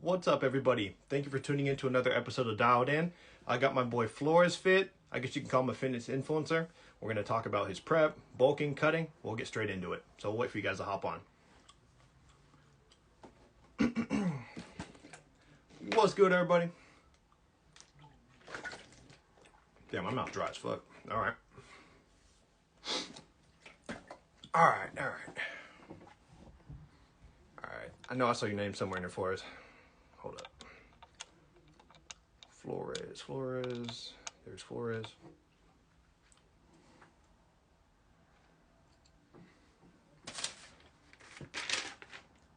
What's up, everybody? Thank you for tuning in to another episode of Dialed In. I got my boy Flores fit. I guess you can call him a fitness influencer. We're going to talk about his prep, bulking, cutting. We'll get straight into it. So we'll wait for you guys to hop on. What's good, everybody? Damn, my mouth dry as fuck. All right. I know I saw your name somewhere in there, Flores. Hold up. Flores. There's Flores.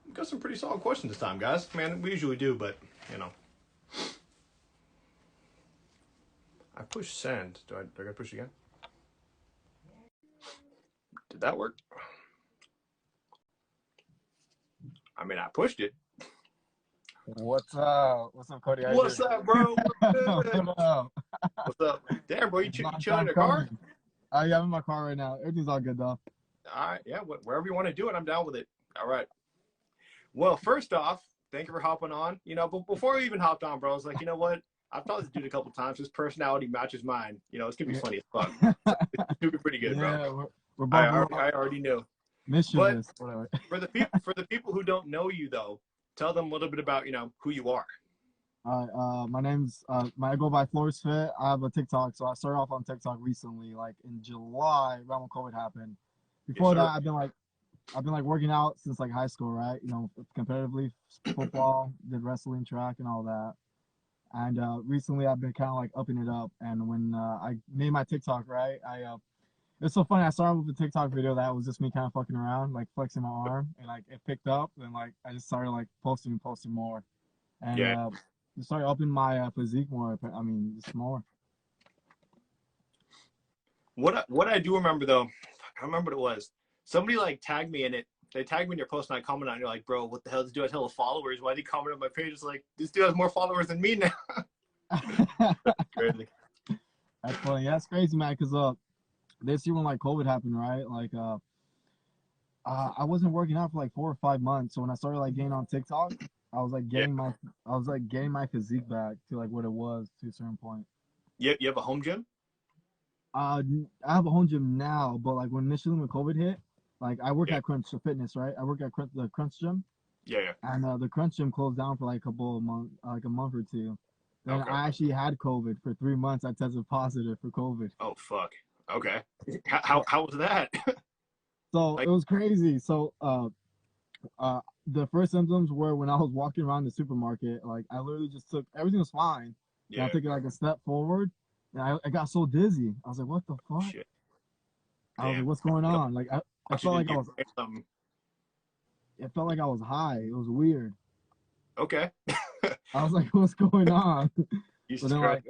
We got some pretty solid questions this time, guys. Man, we usually do, but, you know. I pushed send. Do I gotta push again? Did that work? I mean, I pushed it. What's up? What's up, Cody? What's up, bro? What up? What's up? Damn, bro, you chilling in the car? Yeah, I'm in my car right now. Everything's all good, though. All right, yeah, wherever you want to do it, I'm down with it. All right. Well, first off, thank you for hopping on. You know, but before we even hopped on, bro, I was like, you know what? I've thought this dude a couple times. His personality matches mine. You know, it's gonna be funny as fuck. It's gonna be pretty good, bro. We're I already knew. Mischievous, but whatever. for the people who don't know you, though, tell them a little bit about, you know, who you are. All right, my name's I go by Flores Fit. I have a TikTok, so I started off on TikTok recently, like in July, around when COVID happened. Before that, I've been like working out since like high school, right? You know, competitively, football, did wrestling, track, and all that. And recently, I've been kind of like upping it up. And when I made my TikTok, right, it's so funny. I started with a TikTok video that was just me kind of fucking around, like flexing my arm, and like it picked up, and like I just started like posting more, and just started upping my physique more. I mean, just more. What I do remember though, I remember what it was. Somebody like tagged me in it. They tagged me in your post, and I commented on it. You're like, bro, what the hell does this dude have followers? Why did he comment on my page? It's like, this dude has more followers than me now. That's crazy. That's funny. That's crazy, man. Cause this year when like COVID happened, right? Like I wasn't working out for like 4 or 5 months. So when I started like getting on TikTok, I was like getting my physique back to like what it was to a certain point. You have a home gym? I have a home gym now, but like when COVID hit, like I work at Crunch Fitness, right? I work at the Crunch Gym. Yeah. And the Crunch Gym closed down for like a couple of months, like a month or two. Then I actually had COVID for 3 months. I tested positive for COVID. Oh fuck. Okay. How was that? So it was crazy. So the first symptoms were when I was walking around the supermarket. Like I literally just took everything was fine. Yeah. I took it like a step forward, and I got so dizzy. I was like, "What the fuck?" Shit. I was like, "What's going on?" Like I felt like I was. It felt like I was high. It was weird. Okay. I was like, "What's going on?" So then like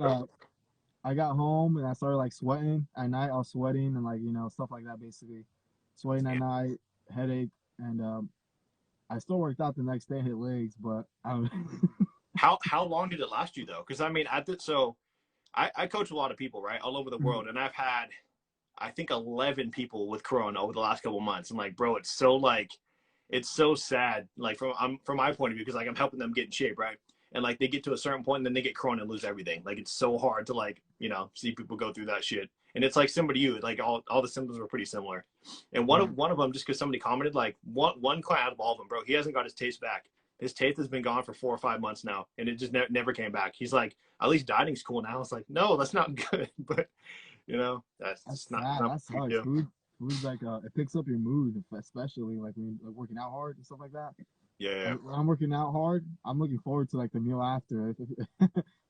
I got home and I started like sweating at night. I was sweating and like, you know, stuff like that, basically sweating at night, headache. And I still worked out the next day, hit legs, but how long did it last you though? Because I mean, I coach a lot of people, right, all over the world, and I've had I think 11 people with Corona over the last couple months. And like, bro, it's so sad, like from my point of view, because like I'm helping them get in shape, right? And like they get to a certain point and then they get Corona and lose everything. Like it's so hard to like, you know, see people go through that shit. And it's like similar to you, like all the symptoms were pretty similar. And one of them, just because somebody commented, like one client out of all of them, bro, he hasn't got his taste back. His taste has been gone for 4 or 5 months now, and it just never came back. He's like, at least dieting's cool now. It's like, no, that's not good. But you know, that's not that's hard. Food's like it picks up your mood, especially like when you're like, working out hard and stuff like that. Yeah. Like, when I'm working out hard, I'm looking forward to like the meal after.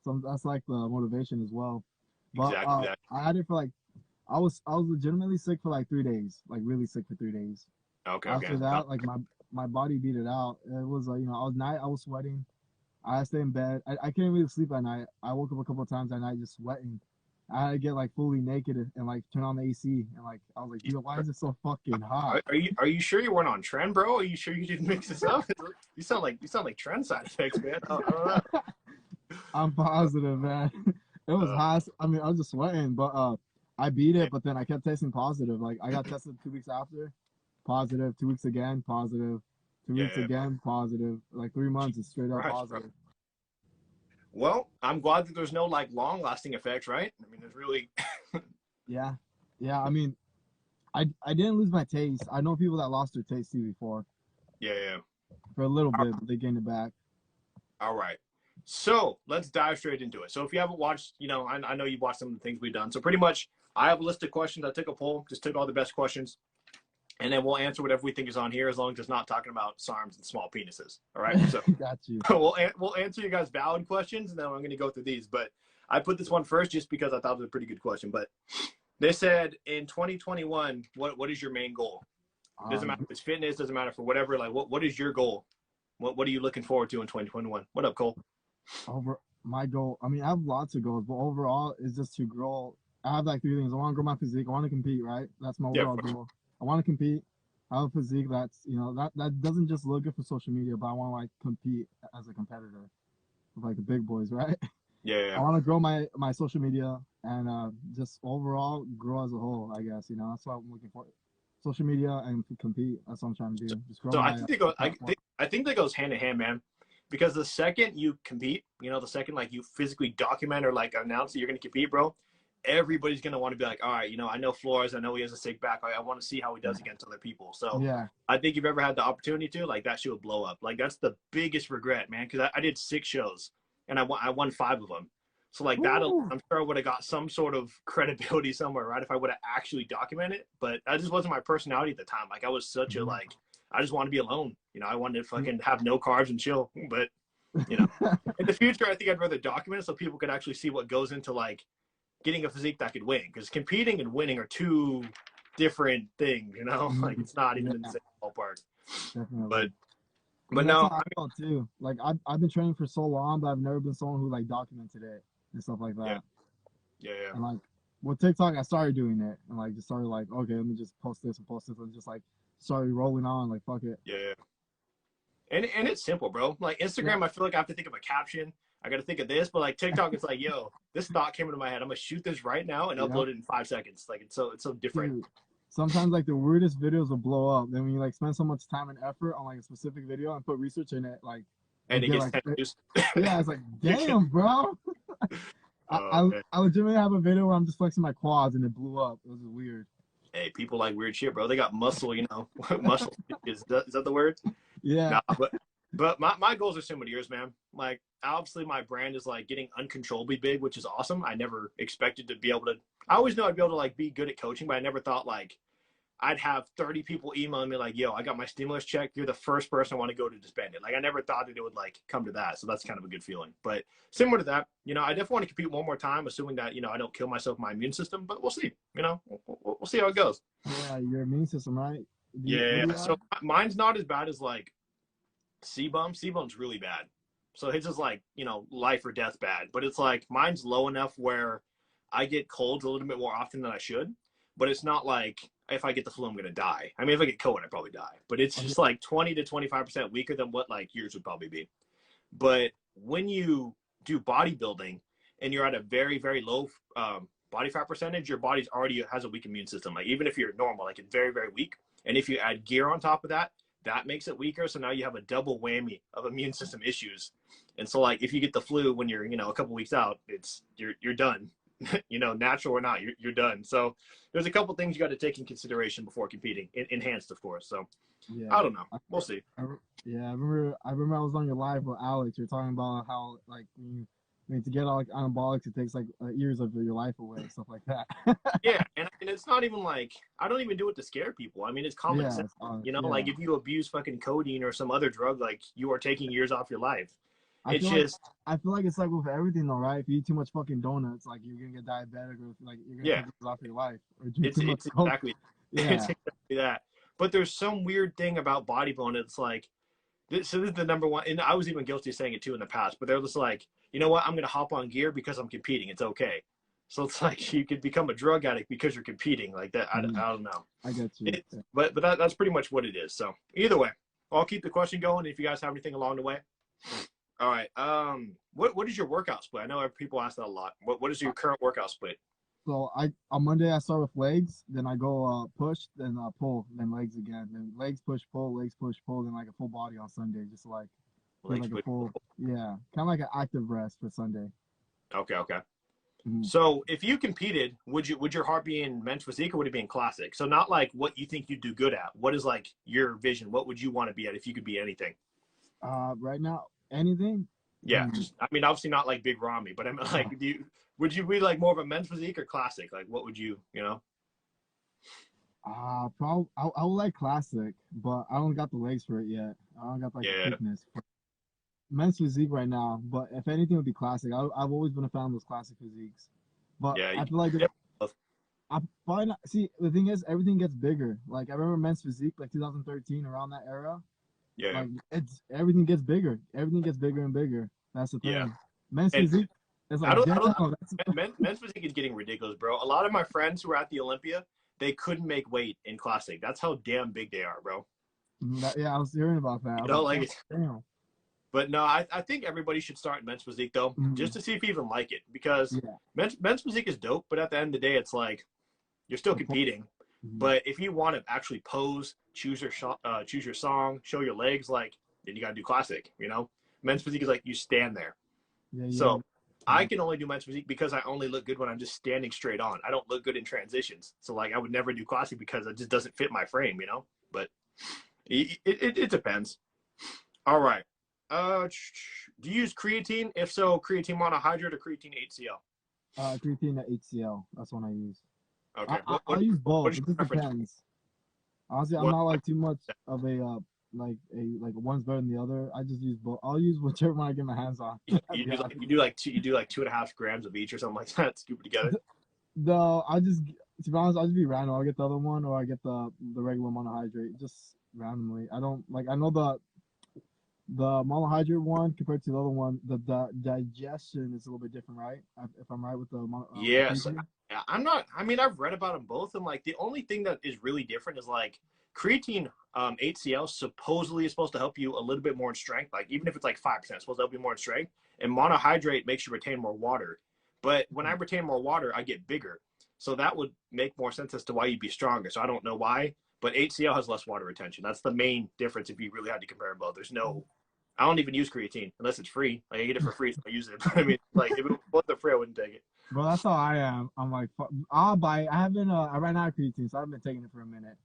So that's like the motivation as well. But exactly. I had it for like I was legitimately sick for like 3 days, like really sick for 3 days. Okay. After that, like my body beat it out. It was like, you know, I was sweating. I stayed in bed. I couldn't really sleep at night. I woke up a couple of times at night just sweating. I had to get like fully naked and like turn on the AC, and like I was like, dude, why is it so fucking hot? Are you sure you weren't on trend, bro? Are you sure you didn't mix this up? You sound like trend side effects, man. I don't know. I'm positive, man. It was hot. I mean, I was just sweating, but I beat it. But then I kept testing positive. Like I got tested 2 weeks after, positive. 2 weeks again, positive. 2 weeks again, positive. Like 3 months is straight up positive. Right. Well, I'm glad that there's no like long lasting effects, right? I mean, there's really. Yeah. I mean, I didn't lose my taste. I know people that lost their taste too before. Yeah. For a little bit, but they gained it back. All right. So let's dive straight into it. So if you haven't watched, I know you've watched some of the things we've done. So pretty much I have a list of questions. I took a poll, just took all the best questions, and then we'll answer whatever we think is on here, as long as it's not talking about SARMs and small penises. All right. So got you. we'll answer you guys valid questions, and then I'm going to go through these. But I put this one first just because I thought it was a pretty good question. But they said in 2021, what is your main goal? Doesn't matter if it's fitness, doesn't matter for whatever. Like, what is your goal? What are you looking forward to in 2021? What up, Cole? My goal, I mean, I have lots of goals, but overall, is just to grow. I have like 3 things. I want to grow my physique. I want to compete, right? That's my overall goal. I want to compete. I have a physique that's, that doesn't just look good for social media, but I want to like compete as a competitor with like the big boys, right? Yeah. I want to grow my social media and just overall grow as a whole, I guess. That's what I'm looking for. Social media and compete. That's what I'm trying to do. Just grow. So I think they go. I think that goes hand in hand, man. Because the second you compete, the second like you physically document or like announce that you're going to compete, bro, everybody's going to want to be like, all right, I know Flores. I know he has a sick back. I want to see how he does against other people. So yeah, I think if you've ever had the opportunity to, like, that shit would blow up. Like, that's the biggest regret, man. Because I did 6 shows and I won 5 of them. So like that, I'm sure I would have got some sort of credibility somewhere, right? If I would have actually documented it, but that just wasn't my personality at the time. Like I was such a like, I just wanted to be alone. I wanted to fucking have no carbs and chill. But in the future, I think I'd rather document it so people could actually see what goes into like getting a physique that could win. Because competing and winning are 2 different things. Like it's not even in the same ballpark. Definitely. But no, I felt too. Like I've been training for so long, but I've never been someone who like documented it and stuff like that. Yeah. And like with TikTok, I started doing it and like just started like, okay, let me just post this and just like started rolling on. Like fuck it. Yeah. And it's simple, bro. Like Instagram, I feel like I have to think of a caption. I got to think of this, but like TikTok, it's like, yo, this thought came into my head. I'm gonna shoot this right now and upload it in 5 seconds. Like it's so different. Dude, sometimes like the weirdest videos will blow up. Then when you like spend so much time and effort on like a specific video and put research in it, like and it gets like, yeah, it's like damn, bro. I legitimately have a video where I'm just flexing my quads and it blew up. It was weird. Hey, people like weird shit, bro. They got muscle, muscle. Is that the word? Yeah. Nah, but my goals are similar to yours, man. Like obviously my brand is like getting uncontrollably big, which is awesome. I never expected to be able to. I always know I'd be able to like be good at coaching, but I never thought like I'd have 30 people emailing me like, yo, I got my stimulus check. You're the first person I want to go to spend it. Like I never thought that it would like come to that. So that's kind of a good feeling. But similar to that, I definitely want to compete one more time, assuming that, I don't kill myself, my immune system, but we'll see, we'll see how it goes. Yeah. Your immune system, right? Yeah. So mine's not as bad as like sebum. Sebum's really bad. So it's just like, life or death bad, but it's like mine's low enough where I get colds a little bit more often than I should, but it's not like if I get the flu, I'm going to die. I mean, if I get COVID, I'd probably die, but it's just like 20 to 25% weaker than what like yours would probably be. But when you do bodybuilding and you're at a very, very low body fat percentage, your body's already has a weak immune system. Like even if you're normal, like it's very, very weak. And if you add gear on top of that, that makes it weaker. So now you have a double whammy of immune system issues. And so like, if you get the flu when you're, a couple weeks out, you're done, natural or not, you're done. So there's a couple things you got to take in consideration before competing, enhanced, of course. So yeah, I don't know. We'll see. I remember I was on your live with Alex. You're talking about how like to get all like anabolics, it takes like years of your life away, stuff like that. Yeah, and it's not even like I don't even do it to scare people. I mean, it's common sense. Like if you abuse fucking codeine or some other drug, like you are taking years off your life. I feel like it's like with everything though, right? If you eat too much fucking donuts, like you're gonna get diabetic, or like you're gonna take it off your life. Or it's exactly it's exactly that. But there's some weird thing about bodybuilding. It's like so this is the number one, and I was even guilty of saying it too in the past. But they're just like, you know what? I'm gonna hop on gear because I'm competing. It's okay. So it's like you could become a drug addict because you're competing like that. I don't know. I get you. But that's pretty much what it is. So either way, I'll keep the question going. If you guys have anything along the way. All right. What is your workout split? I know people ask that a lot. What is your current workout split? So on Monday I start with legs, then I go push, then pull, then legs again, then legs push pull, then like a full body on Sunday, just to, like get Like, like a full, yeah, kind of like an active rest for Sunday. okay, okay. Mhm. So if you competed, would your heart be in men's physique or would it be in classic? So not like what you think you'd do good at. What is like your vision? What would you want to be at if you could be anything? Right now, anything. Yeah, Mm. just I mean obviously not like Big Ramy, but I mean like would you be like more of a men's physique or classic? Like what would you, you know? Probably I would like classic, but I don't got the legs for it yet. I don't got like the Yeah, quickness. Men's physique right now, but if anything, it would be classic. I've always been a fan of those classic physiques, but yeah, I feel like yeah, I find see the thing is everything gets bigger. Like I remember men's physique like 2013 around that era. yeah, Like it's everything gets bigger. Everything gets bigger and bigger. That's the yeah. thing. Men's And physique is I like don't, I damn. don't. That's Men's physique is getting ridiculous, bro. A lot of my friends who were at the Olympia, they couldn't make weight in classic. That's how damn big they are, bro. yeah. I was hearing about that. I You was know, like, like damn, it's. damn. But no, I think everybody should start in men's physique though, Mhm. just to see if you even like it. Because Yeah. men's physique is dope, but at the end of the day, it's like you're still competing. Mhm. But if you want to actually pose, choose your song, show your legs, like then you gotta do classic. You know, men's physique is like you stand there. Yeah, yeah. So I can only do men's physique because I only look good when I'm just standing straight on. I don't look good in transitions. So like I would never do classic because it just doesn't fit my frame, you know. But it depends. All right. Do you use creatine? If so, creatine monohydrate or creatine HCl? Creatine at HCL. That's one I use. Okay. I'll use What both. is It your just preference? depends. Honestly, I'm What not like too much of a like one's better than the other. I just use both. I'll use whichever one I get my hands on. I'll you be do like honest. you do like 2.5 grams of each or something like that. Scoop it together. Though I just to be honest, I'll just be random. I'll get the other one or I get the regular monohydrate just randomly. I don't like. I know the monohydrate one compared to the other one. The digestion is a little bit different, right? If I'm right with the Yes. creatine. I'm not. I mean, I've read about them both, and like the only thing that is really different is like creatine HCl supposedly is supposed to help you a little bit more in strength. Like even if it's like 5%, it's supposed to help you more in strength. And monohydrate makes you retain more water. But when I retain more water, I get bigger. So that would make more sense as to why you'd be stronger. So I don't know why, but HCl has less water retention. That's the main difference if you really had to compare them both. There's no. I don't even use creatine unless it's free. Like I get it for free, so I use it. But I mean, like if it wasn't free, I wouldn't take it. Bro, that's how I am. I'm like, I'll buy it. I haven't, I ran out of creatine, so I've been taking it for a minute.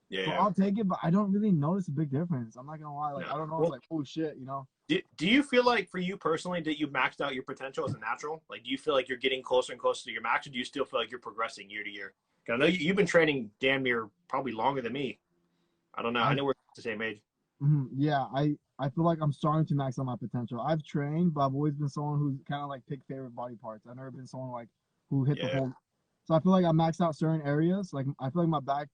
Yeah, So yeah. I'll take it, but I don't really notice a big difference. I'm not gonna lie. Like, No. I don't know. It's Well, like, oh shit, you know? do you feel like for you personally that you maxed out your potential as a natural? Like, do you feel like you're getting closer and closer to your max, or do you still feel like you're progressing year to year? 'Cause I know you've been training damn near probably longer than me. I don't know. I I, know we're the same age. yeah, I feel like I'm starting to max out my potential. I've trained, but I've always been someone who's kind of like pick favorite body parts. I've never been someone like who hit the Yeah. whole. So I feel like I maxed out certain areas. Like I feel like my back.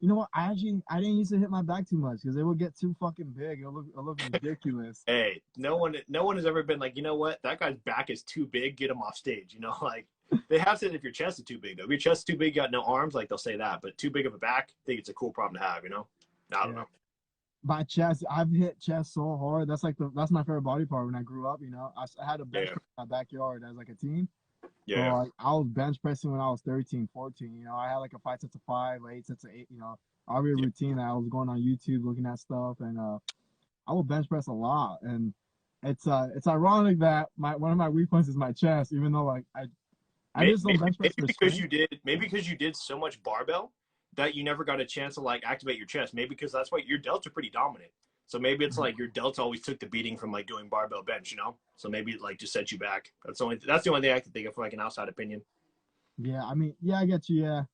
You know what? I didn't used to hit my back too much because it would get too fucking big. It'll look ridiculous. Hey, no one has ever been like, you know what? That guy's back is too big. Get him off stage. You know, like they have said if your chest is too big though. If your chest is too big, you got no arms. Like they'll say that, but too big of a back, I think it's a cool problem to have. You know, I don't Yeah. know. My chest, I've hit chest so hard. That's my favorite body part when I grew up. You know, I had a bench Yeah, press in my backyard as like a teen. yeah, Bro, I was bench pressing when I was 13, 14. You know, I had like a 5 sets of five, or 8 sets of eight. You know, already a yeah. routine that I was going on YouTube looking at stuff, and I will bench press a lot. And it's ironic that my one of my weak points is my chest, even though like I Maybe, just don't bench press for strength. maybe because you did so much barbell that you never got a chance to like activate your chest. Maybe because that's why your delts are pretty dominant. So maybe it's like your delts always took the beating from like doing barbell bench, you know. So maybe it like just set you back. That's the only thing I can think of for like an outside opinion. Yeah, I mean, yeah, I get you. Yeah,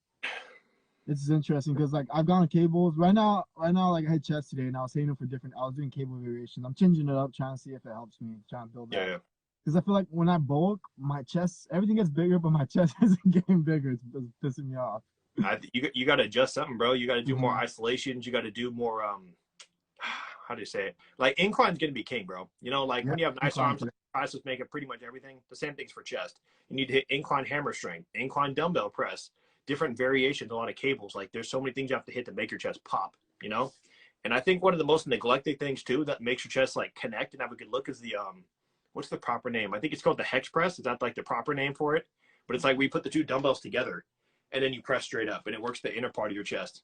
it's interesting because like I've gone on cables right now like I had chest today and I was hitting them for different. I was doing cable variations. I'm changing it up, trying to see if it helps me, trying to build Yeah, that. yeah. Because I feel like when I bulk, my chest everything gets bigger, but my chest isn't getting bigger. It's pissing me off. You got to adjust something, bro. You got to do more Mhm. isolations. You got to do more how do you say it? Like incline's gonna be king, bro. You know, like Yeah, when you have nice incline. arms, like triceps make it pretty much everything. The same thing's for chest. You need to hit incline hammer strength, incline dumbbell press, different variations, a lot of cables. Like there's so many things you have to hit to make your chest pop, you know? And I think one of the most neglected things too that makes your chest like connect and have a good look is the what's the proper name? I think it's called the Hex Press. Is that like the proper name for it? but it's like we put the two dumbbells together and then you press straight up and it works the inner part of your chest.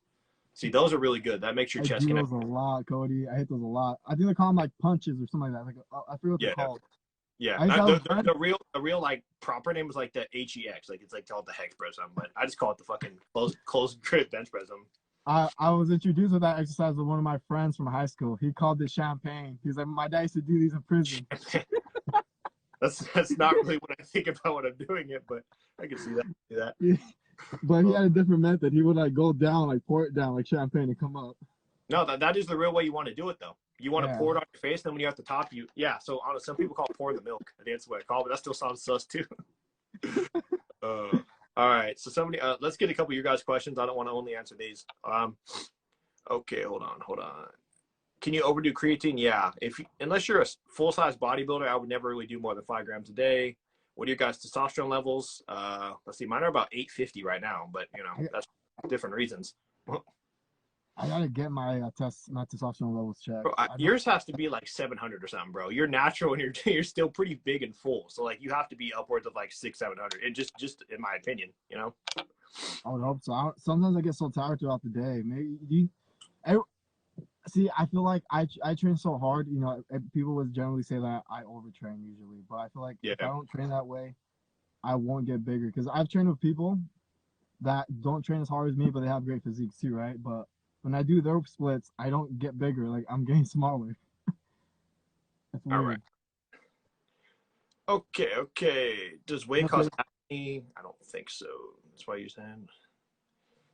See, those are really good. That makes your I chest do connect. those a lot, Cody. I hit those a lot. I think they call them like punches or something like that. Like I forget what they're called. Yeah, I the real like proper name is like the HEX, like it's like called the Hex Press or something, but I just call it the fucking close grip bench press. I was introduced to that exercise with one of my friends from high school. He called it champagne. He's like, my dad used to do these in prison. That's not really what I think about when I'm doing it, but I can see that. Yeah. But he had a different method. He would like go down, like pour it down like champagne and come up. No, that is the real way you want to do it though. You want to pour it on your face, then when you're at the top, so some people call it pouring the milk. I think that's what I call it, but that still sounds sus too. All right, so somebody, let's get a couple of your guys' questions. I don't want to only answer these. Okay, hold on. Can you overdo creatine? Yeah, unless you're a full-size bodybuilder, I would never really do more than 5 grams a day. What are your guys' testosterone levels? Let's see, mine are about 850 right now, but that's different reasons. I gotta get my testosterone levels checked. Bro, yours has to be like 700 or something, bro. You're natural and you're still pretty big and full, so like you have to be upwards of like 600-700. It just in my opinion, I would hope so. Sometimes I get so tired throughout the day. Maybe see. I feel like I train so hard. People would generally say that I overtrain usually, but I feel like if I don't train that way, I won't get bigger. Because I've trained with people that don't train as hard as me, but they have great physiques too, right? But when I do their splits, I don't get bigger. Like I'm getting smaller. That's weird. All right. Okay. Does weight cause acne? I don't think so. That's why you're saying.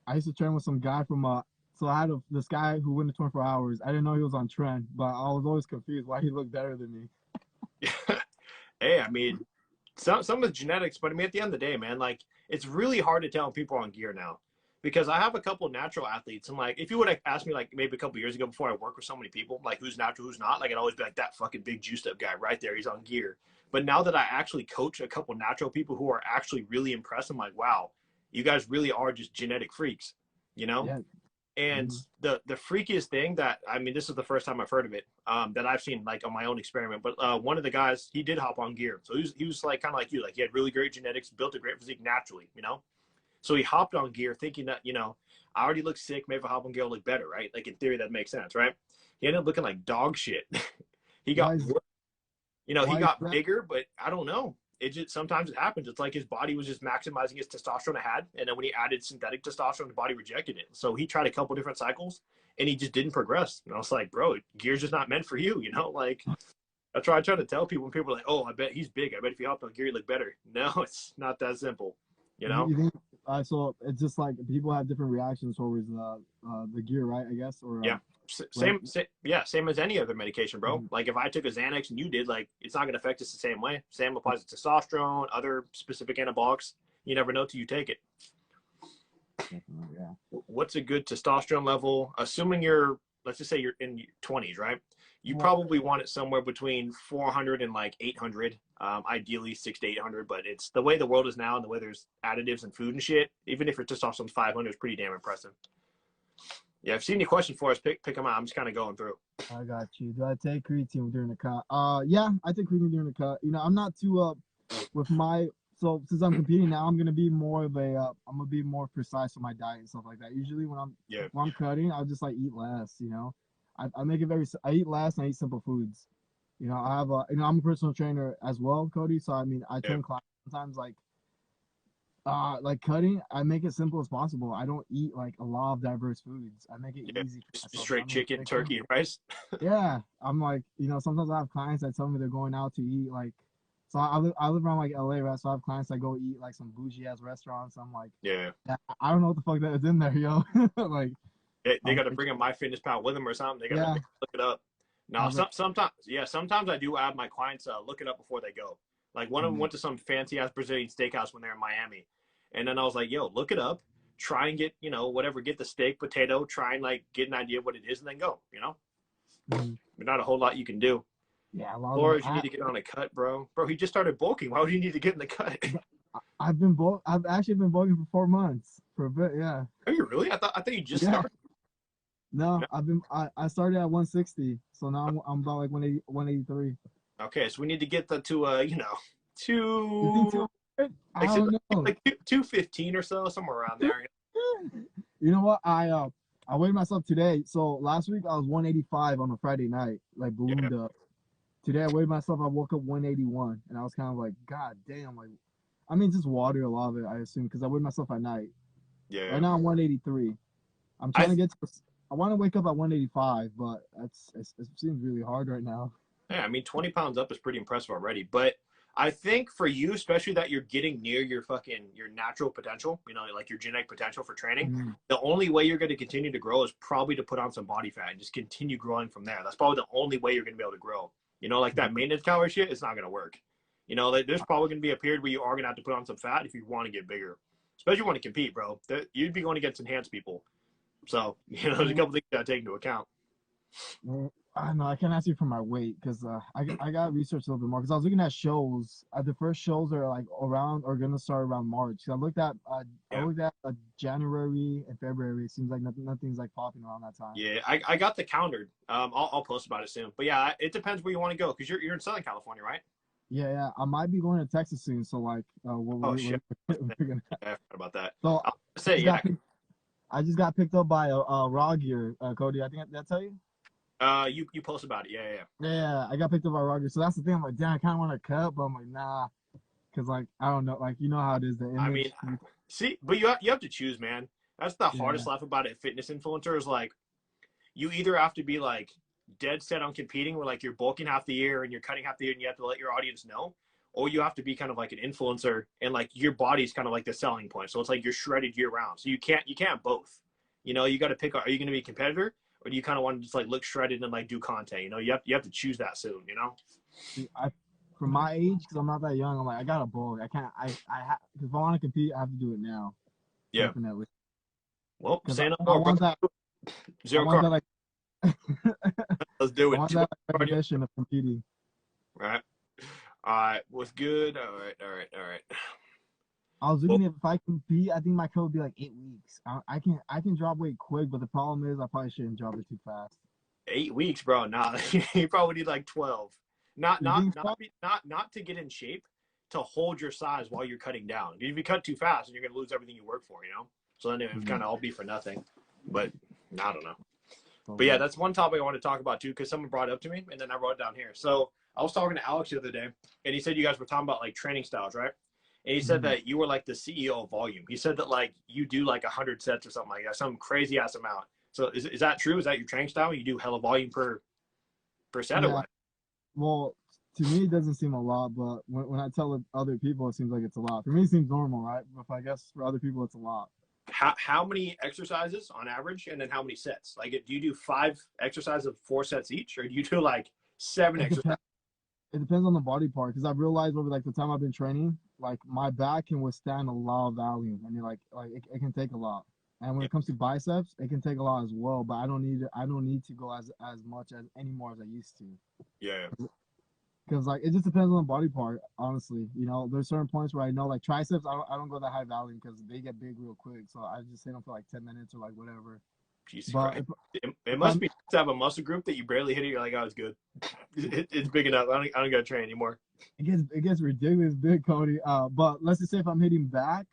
I used to train with some guy from so I had this guy who went to 24 hours. I didn't know he was on trend, but I was always confused why he looked better than me. Hey, I mean, some of it's genetics, but I mean, at the end of the day, man, like it's really hard to tell when people are on gear now. Because I have a couple of natural athletes, and like if you would have asked me like maybe a couple of years ago before I worked with so many people, like who's natural, who's not, like I'd always be like that fucking big juiced up guy right there, he's on gear. But now that I actually coach a couple natural people who are actually really impressed, I'm like, wow, you guys really are just genetic freaks, Yeah. And the freakiest thing that, I mean, this is the first time I've heard of it, that I've seen like on my own experiment. But one of the guys, he did hop on gear, so he was like kind of like you, like he had really great genetics, built a great physique naturally, So he hopped on gear thinking that, I already look sick. Maybe if I hop on gear, I'll look better, right? Like in theory, that makes sense, right? He ended up looking like dog shit. He got, he got bigger, but I don't know. Sometimes it happens. It's like his body was just maximizing his testosterone it had. And then when he added synthetic testosterone, the body rejected it. So he tried a couple different cycles and he just didn't progress. And I was like, bro, gear's just not meant for you, like I try to tell people when people are like, oh, I bet he's big. I bet if he hopped on gear, he'd look better. No, it's not that simple, You think so it's just like people have different reactions towards the gear, right? I guess, or same as any other medication, bro. Like if I took a Xanax and you did, like it's not going to affect us the same way. Same applies to testosterone, other specific anabolics. You never know till you take it. Yeah. What's a good testosterone level? Assuming let's just say you're in your 20s, right? You probably want it somewhere between 400 and like 800. Ideally 600 to 800, but it's the way the world is now and the way there's additives and food and shit. Even if your testosterone's 500, it's pretty damn impressive. Yeah, if you've seen any questions for us, pick them out. I'm just kind of going through. I got you. Do I take creatine during the cut? Yeah, I take creatine during the cut. I'm not too with my. So since I'm competing now, I'm gonna be more of a. I'm gonna be more precise with my diet and stuff like that. Usually when I'm cutting, I'll just like eat less. I make it I eat less and I eat simple foods. I have I'm a personal trainer as well, Cody. So I mean, I train clients sometimes like cutting. I make it simple as possible. I don't eat like a lot of diverse foods. I make it easy. Straight chicken, turkey, and rice. Yeah, I'm like, sometimes I have clients that tell me they're going out to eat like. So I live around like LA, right? So I have clients that go eat like some bougie ass restaurants. I'm like, I don't know what the fuck that is in there, yo. Like, they got to bring a MyFitnessPal with them or something. They got to look it up. No, sometimes I do have my clients look it up before they go. Like one of them went to some fancy ass Brazilian steakhouse when they're in Miami, and then I was like, "Yo, look it up, try and get whatever, get the steak, potato, try and like get an idea of what it is, and then go." There's not a whole lot you can do. Yeah, Flores, you need to get on a cut, bro. Bro, he just started bulking. Why would you need to get in the cut? I've actually been bulking for 4 months for a bit. Yeah. Are you really? I thought you just started. No, I started at 160, so now I'm about like 183. Okay, so we need to get to I don't know. Like 215 or so, somewhere around there. You know what? I weighed myself today. So last week I was 185 on a Friday night, like ballooned up. Today I weighed myself. I woke up 181, and I was kind of like, God damn! Like, I mean, just water a lot of it, I assume, because I weighed myself at night. Yeah. Right now I'm 183. I'm trying to get to. I want to wake up at 185, but it seems really hard right now. Yeah, I mean, 20 pounds up is pretty impressive already. But I think for you, especially that you're getting near your natural potential, you know, like your genetic potential for training, the only way you're going to continue to grow is probably to put on some body fat and just continue growing from there. That's probably the only way you're going to be able to grow. You know, like that maintenance calorie shit, it's not going to work. You know, like, there's probably going to be a period where you are going to have to put on some fat if you want to get bigger, especially if you want to compete, bro. You'd be going against enhanced people. So, you know, there's a couple things you got to take into account. I don't know. I can't ask you for my weight because I got research a little bit more because I was looking at shows. The first shows are like around or gonna start around March. I looked at January and February. It seems like nothing's like popping around that time. Yeah, I got the calendar. I'll post about it soon. But yeah, it depends where you want to go because you're in Southern California, right? Yeah. I might be going to Texas soon. So like, Shit. we're gonna. I forgot about that. So I'll say yeah. I just got picked up by a raw gear, Cody. I think did I tell you? You post about it. Yeah. Yeah, I got picked up by raw gear. So that's the thing. I'm like, damn, I kind of want to cut, but I'm like, nah, because like I don't know, like you know how it is. The image. I mean, see, but you have to choose, man. That's the hardest life about it. Fitness influencer is like, you either have to be like dead set on competing, where like you're bulking half the year and you're cutting half the year, and you have to let your audience know, or you have to be kind of like an influencer and like your body's kind of like the selling point. So it's like you're shredded year round. So you can't both. You know, you got to pick. Are you going to be a competitor, or do you kind of want to just like look shredded and like do content? You know, you have to choose that soon. You know. See, for my age, because I'm not that young, I'm like I got to bulk. I can't. I have because if I want to compete, I have to do it now. Yeah. Definitely. Well, say no I more. want that. Zero I want carb. that, Let's do it. I want that recognition of competing. Right. All right. What's good? All right. I was looking at if I compete, I think my cut would be like 8 weeks. I can drop weight quick, but the problem is I probably shouldn't drop it too fast. 8 weeks, bro. Nah, you probably need like 12. Not to get in shape, to hold your size while you're cutting down. If you cut too fast, then you're gonna lose everything you work for. You know. So then it would kind of all be for nothing. But I don't know. But yeah, that's one topic I want to talk about too, because someone brought it up to me, and then I wrote it down here. So I was talking to Alex the other day, and he said you guys were talking about like training styles, right? And he said that you were like the CEO of volume. He said that like you do like 100 sets or something like that, some crazy ass amount. So is that true? Is that your training style? You do hella volume per set or what? Well, to me, it doesn't seem a lot, but when I tell other people, it seems like it's a lot. For me, it seems normal, right? But I guess for other people, it's a lot. How many exercises on average, and then how many sets? Like, do you do 5 exercises of 4 sets each, or do you do like 7 exercises? It depends on the body part, because I've realized over like the time I've been training, like my back can withstand a lot of volume, and it can take a lot. And when it comes to biceps, it can take a lot as well. But I don't need to go as much as anymore as I used to. Yeah. Because like it just depends on the body part, honestly. You know, there's certain points where I know like triceps, I don't go that high volume because they get big real quick. So I just hit them for like 10 minutes or like whatever. Jesus Christ. It must be to have a muscle group that you barely hit it. You're like, oh, it's good. It's big enough. I don't got to train anymore. It gets ridiculous big, Cody. But let's just say if I'm hitting back,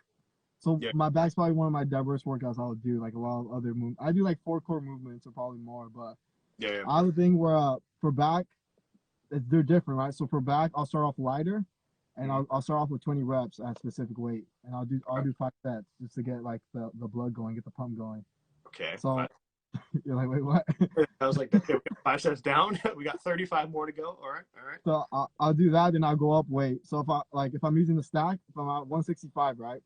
so my back's probably one of my diverse workouts I'll do, like a lot of other movements. I do like 4 core movements or probably more, but I have a thing where for back, they're different, right? So for back, I'll start off lighter, and I'll start off with 20 reps at a specific weight, and I'll do 5 sets just to get like the blood going, get the pump going. Okay. So you're like, wait, what? I was like, okay, we got 5 sets down. We got 35 more to go. All right. So I'll do that, and I'll go up weight. So if I'm using the stack, if I'm at 165, right?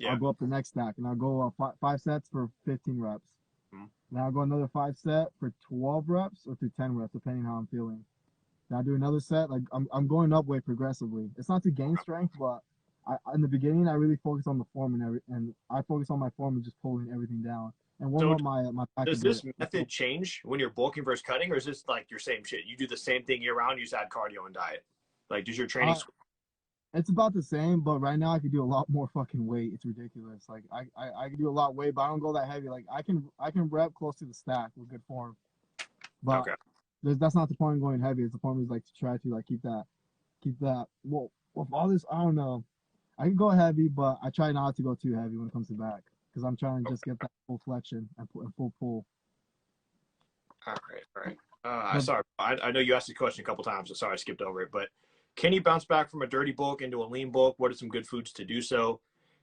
Yeah. I'll go up the next stack, and I'll go 5 sets for 15 reps. Now I'll go another 5 set for 12 reps or to 10 reps, depending on how I'm feeling. Now I do another set. Like I'm going up weight progressively. It's not to gain strength, but in the beginning I really focus on the form and I focus on my form and just pulling everything down. And warm up my back. Does this method change when you're bulking versus cutting, or is this like your same shit? You do the same thing year round. You just add cardio and diet. Like, does your training? It's about the same, but right now I can do a lot more fucking weight. It's ridiculous. Like I can do a lot of weight, but I don't go that heavy. Like I can rep close to the stack with good form. But that's not the point of going heavy. It's the point is like to try to like keep that. Well, with all this, I don't know. I can go heavy, but I try not to go too heavy when it comes to back because I'm trying to just get that full flexion and full pull. All right, all right. But Sorry, I know you asked the question a couple times, so sorry I skipped over it. But can you bounce back from a dirty bulk into a lean bulk? What are some good foods to do so?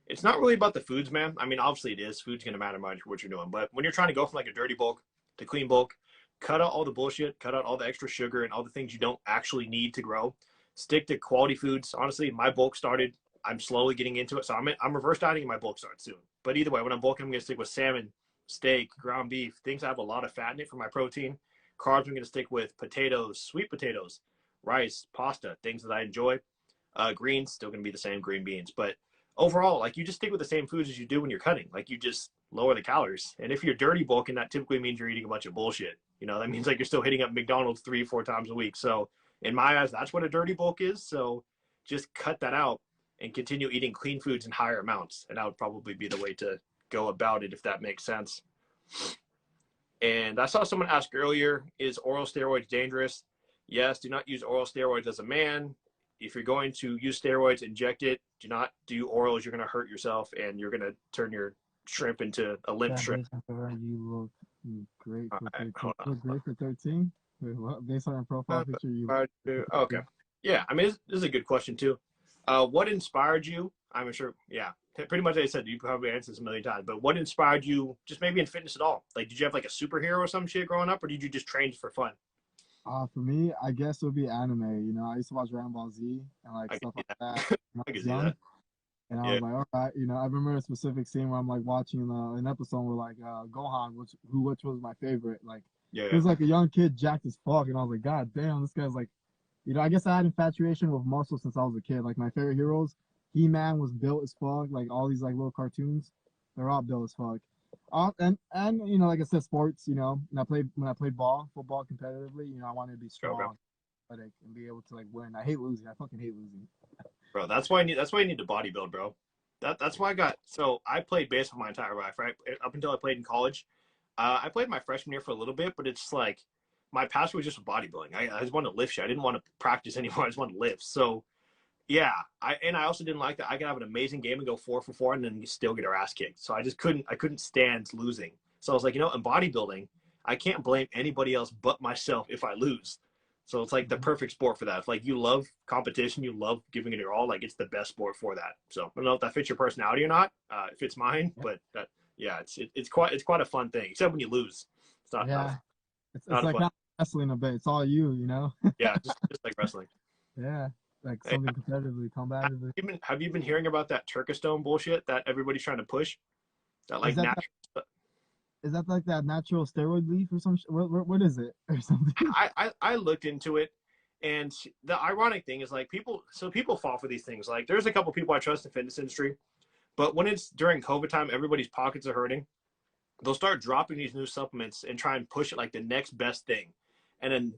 It's not really about the foods, man. I mean, obviously it is. Food's gonna matter much what you're doing, but when you're trying to go from like a dirty bulk to clean bulk, cut out all the bullshit, cut out all the extra sugar and all the things you don't actually need to grow. Stick to quality foods. Honestly, my bulk started. I'm slowly getting into it, so I'm reverse dieting and my bulk starts soon. But either way, when I'm bulking, I'm gonna stick with salmon, steak, ground beef, things that have a lot of fat in it for my protein. Carbs, I'm going to stick with potatoes, sweet potatoes, rice, pasta, things that I enjoy. Greens, still going to be the same, green beans. But overall, like, you just stick with the same foods as you do when you're cutting. Like, you just lower the calories. And if you're dirty bulking, that typically means you're eating a bunch of bullshit. You know, that means like you're still hitting up McDonald's 3-4 times a week. So in my eyes, that's what a dirty bulk is. So just cut that out and continue eating clean foods in higher amounts. And that would probably be the way to go about it, if that makes sense. And I saw someone ask earlier, is oral steroids dangerous? Yes, do not use oral steroids as a man. If you're going to use steroids, inject it. Do not do orals. You're going to hurt yourself and you're going to turn your shrimp into a limp shrimp. you look great for 13. You look great for 13? Wait, what? Based on your profile picture, you look Okay. Yeah, I mean, this is a good question too. What inspired you? I'm sure, yeah. Pretty much, I said you probably answered this a million times, but what inspired you just maybe in fitness at all? Like, did you have like a superhero or some shit growing up, or did you just train for fun? For me, I guess it would be anime. You know, I used to watch Dragon Ball Z and like I can stuff see like that. that when I I can was see young. that. And I Yeah, was like, all right, you know, I remember a specific scene where I'm like watching an episode where like Gohan, which was my favorite. Like yeah, he yeah. was like a young kid, jacked as fuck, and I was like, God damn, this guy's like, you know, I guess I had infatuation with muscle since I was a kid. Like my favorite heroes, He-Man was built as fuck. Like all these like little cartoons, they're all built as fuck. And you know, like I said, sports. You know, when I played football competitively. You know, I wanted to be Okay. strong, athletic, and be able to like win. I hate losing. I fucking hate losing. Bro, that's why you need to bodybuild, bro. That's why I played baseball my entire life, right? Up until I played in college. I played my freshman year for a little bit, but it's like my passion was just bodybuilding. I just wanted to lift shit. I didn't want to practice anymore. I just wanted to lift. So yeah, I also didn't like that I could have an amazing game and go 4 for 4 and then you still get our ass kicked. So I couldn't stand losing. So I was like, in bodybuilding, I can't blame anybody else but myself if I lose. So it's like the perfect sport for that. If like you love competition, you love giving it your all, like it's the best sport for that. So I don't know if that fits your personality or not. It fits mine, but yeah, it's quite a fun thing. Except when you lose, it's not Yeah, it's not a like fun. kind of wrestling a bit. It's all you, you know. Yeah, just like wrestling. Yeah, like Hey, something competitively, combatively. have you been hearing about that Turkestone bullshit that everybody's trying to push? That Is like that natural. is that like that natural steroid leaf or some? What is it or something? I looked into it, and the ironic thing is like people fall for these things. Like there's a couple people I trust in the fitness industry, but when it's during COVID time, everybody's pockets are hurting. They'll start dropping these new supplements and try and push it like the next best thing, and then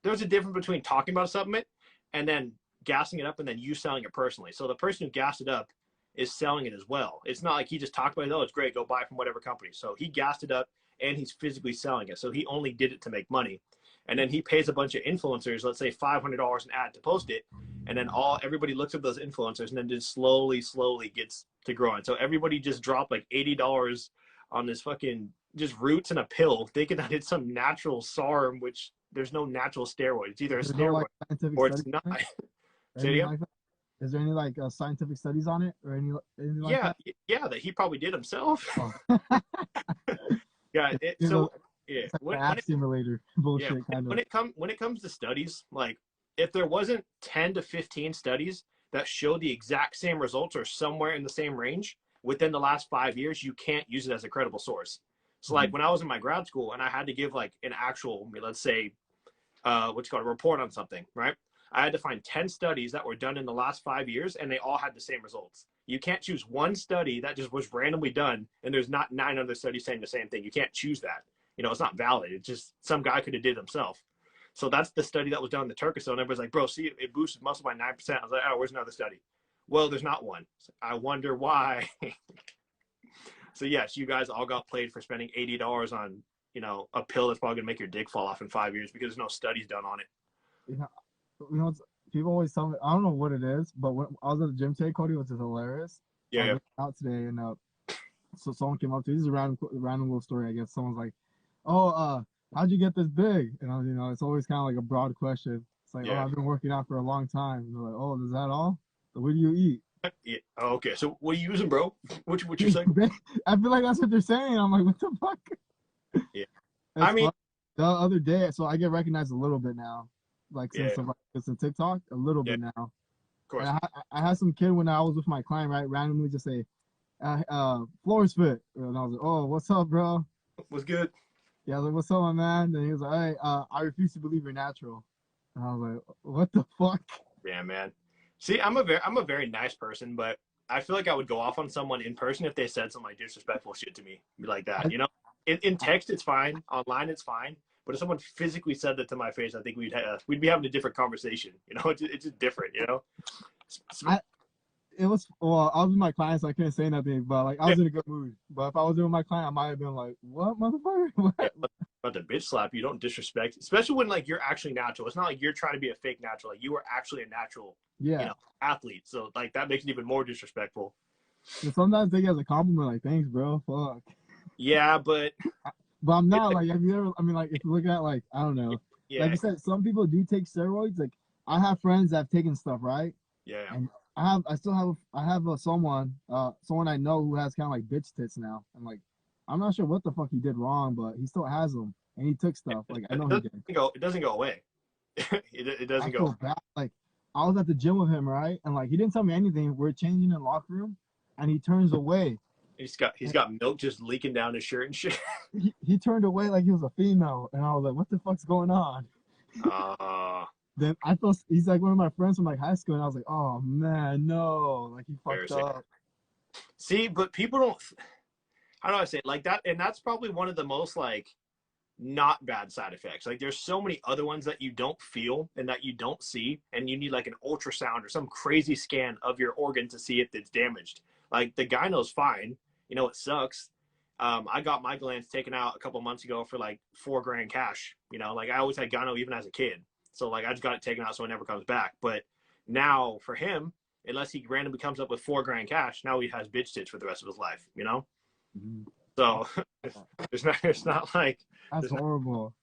there's a difference between talking about a supplement and then gassing it up and then you selling it personally. So the person who gassed it up is selling it as well. It's not like he just talked about it. Oh, it's great. Go buy from whatever company. So he gassed it up and he's physically selling it. So he only did it to make money. And then he pays a bunch of influencers, let's say $500 an ad to post it. And then everybody looks at those influencers and then just slowly gets to growing. So everybody just dropped like $80 on this fucking just roots and a pill, thinking that it's some natural SARM, which there's no natural steroid. It's either a There's no like steroid scientific or it's studies not. on it or Say it anything again? like that. Is there any like scientific studies on it or anything like Yeah, that? yeah, that he probably did himself. Oh, Yeah, you know, yeah, it's like the app simulator bullshit kind of. when it comes to studies, like if there wasn't 10 to 15 studies that show the exact same results or somewhere in the same range within the last 5 years, you can't use it as a credible source. So like Mhm. when I was in my grad school and I had to give like an actual, let's say, what's called a report on something, right? I had to find 10 studies that were done in the last 5 years and they all had the same results. You can't choose one study that just was randomly done and there's not 9 other studies saying the same thing. You can't choose that. It's not valid. It's just some guy could have did it himself. So that's the study that was done in the Turkish. And everybody's like, bro, see, it boosted muscle by 9%. I was like, oh, where's another study? Well, there's not one. I wonder why. So yes, you guys all got played for spending $80 on, a pill that's probably gonna make your dick fall off in 5 years because there's no studies done on it. You know, you know, people always tell me, I don't know what it is, but when I was at the gym today, Cody, which is hilarious. I Yeah, was yeah. working out today, and so someone came up to me. This is a random little story, I guess. Someone's like, "Oh, how'd you get this big?" And I was, it's always kind of like a broad question. It's like, "Oh, Yeah. I've been working out for a long time." And they're like, "Oh, is that all? So what do you eat?" Yeah. Oh, okay. So what are you using, bro? What you saying? I feel like that's what they're saying. I'm like, what the fuck? Yeah. I It's mean, fun. The other day, so I get recognized a little bit now, like yeah, since the TikTok, a little yeah, bit of now. And course. I had some kid when I was with my client, right, randomly just say, Flores fit. And I was like, oh, what's up, bro? Was good. Yeah, I was like, what's up, my man? And he was like, hey, I refuse to believe you're natural. And I was like, what the fuck? Yeah, man. See, I'm a very nice person, but I feel like I would go off on someone in person if they said some like disrespectful shit to me, like that. I, You know, in text it's fine, online it's fine, but if someone physically said that to my face, I think we'd be having a different conversation. You know, it's just different. You know. I, it was, well, I was with my client, so I couldn't say nothing, but like, I Yeah, was in a good mood. But if I was with my client, I might have been like, what, motherfucker? yeah. What? But the bitch slap you don't disrespect, especially when like you're actually natural. It's not like you're trying to be a fake natural. Like you are actually a natural, you Yeah. know, athlete. So like that makes it even more disrespectful. And sometimes they get as a compliment, like, thanks, bro. Fuck. Yeah, but But I'm it's not like, like, have you ever, I mean, like, if you look at, like, I don't know, like yeah, you said, some people do take steroids. Like, I have friends that have taken stuff, right? yeah. And I still have, someone I know who has kind of like bitch tits now. I'm like, I'm not sure what the fuck he did wrong, but he still has them. And he took stuff. Like, I It know he doesn't did. go. It doesn't go away. It I doesn't go. feel bad. Like, I was at the gym with him, right? And like, he didn't tell me anything. We're changing in the locker room, and he turns away. He's got milk just leaking down his shirt and shit. He turned away like he was a female. And I was like, what the fuck's going on? Uh, Then I felt he's like one of my friends from like high school, and I was like, oh man, no, like he fucked embarrassing. up. See, but people don't. How do I say it? Like that? And that's probably one of the most like not bad side effects. Like there's so many other ones that you don't feel and that you don't see, and you need like an ultrasound or some crazy scan of your organ to see if it's damaged. Like the gyno's fine. You know, it sucks. I got my glands taken out a couple months ago for like $4 grand cash. You know, like I always had gyno even as a kid. So like I just got it taken out so it never comes back. But now for him, unless he randomly comes up with $4 grand cash, now he has bitch tits for the rest of his life, you know? Mhm. So it's not like That's there's not, horrible.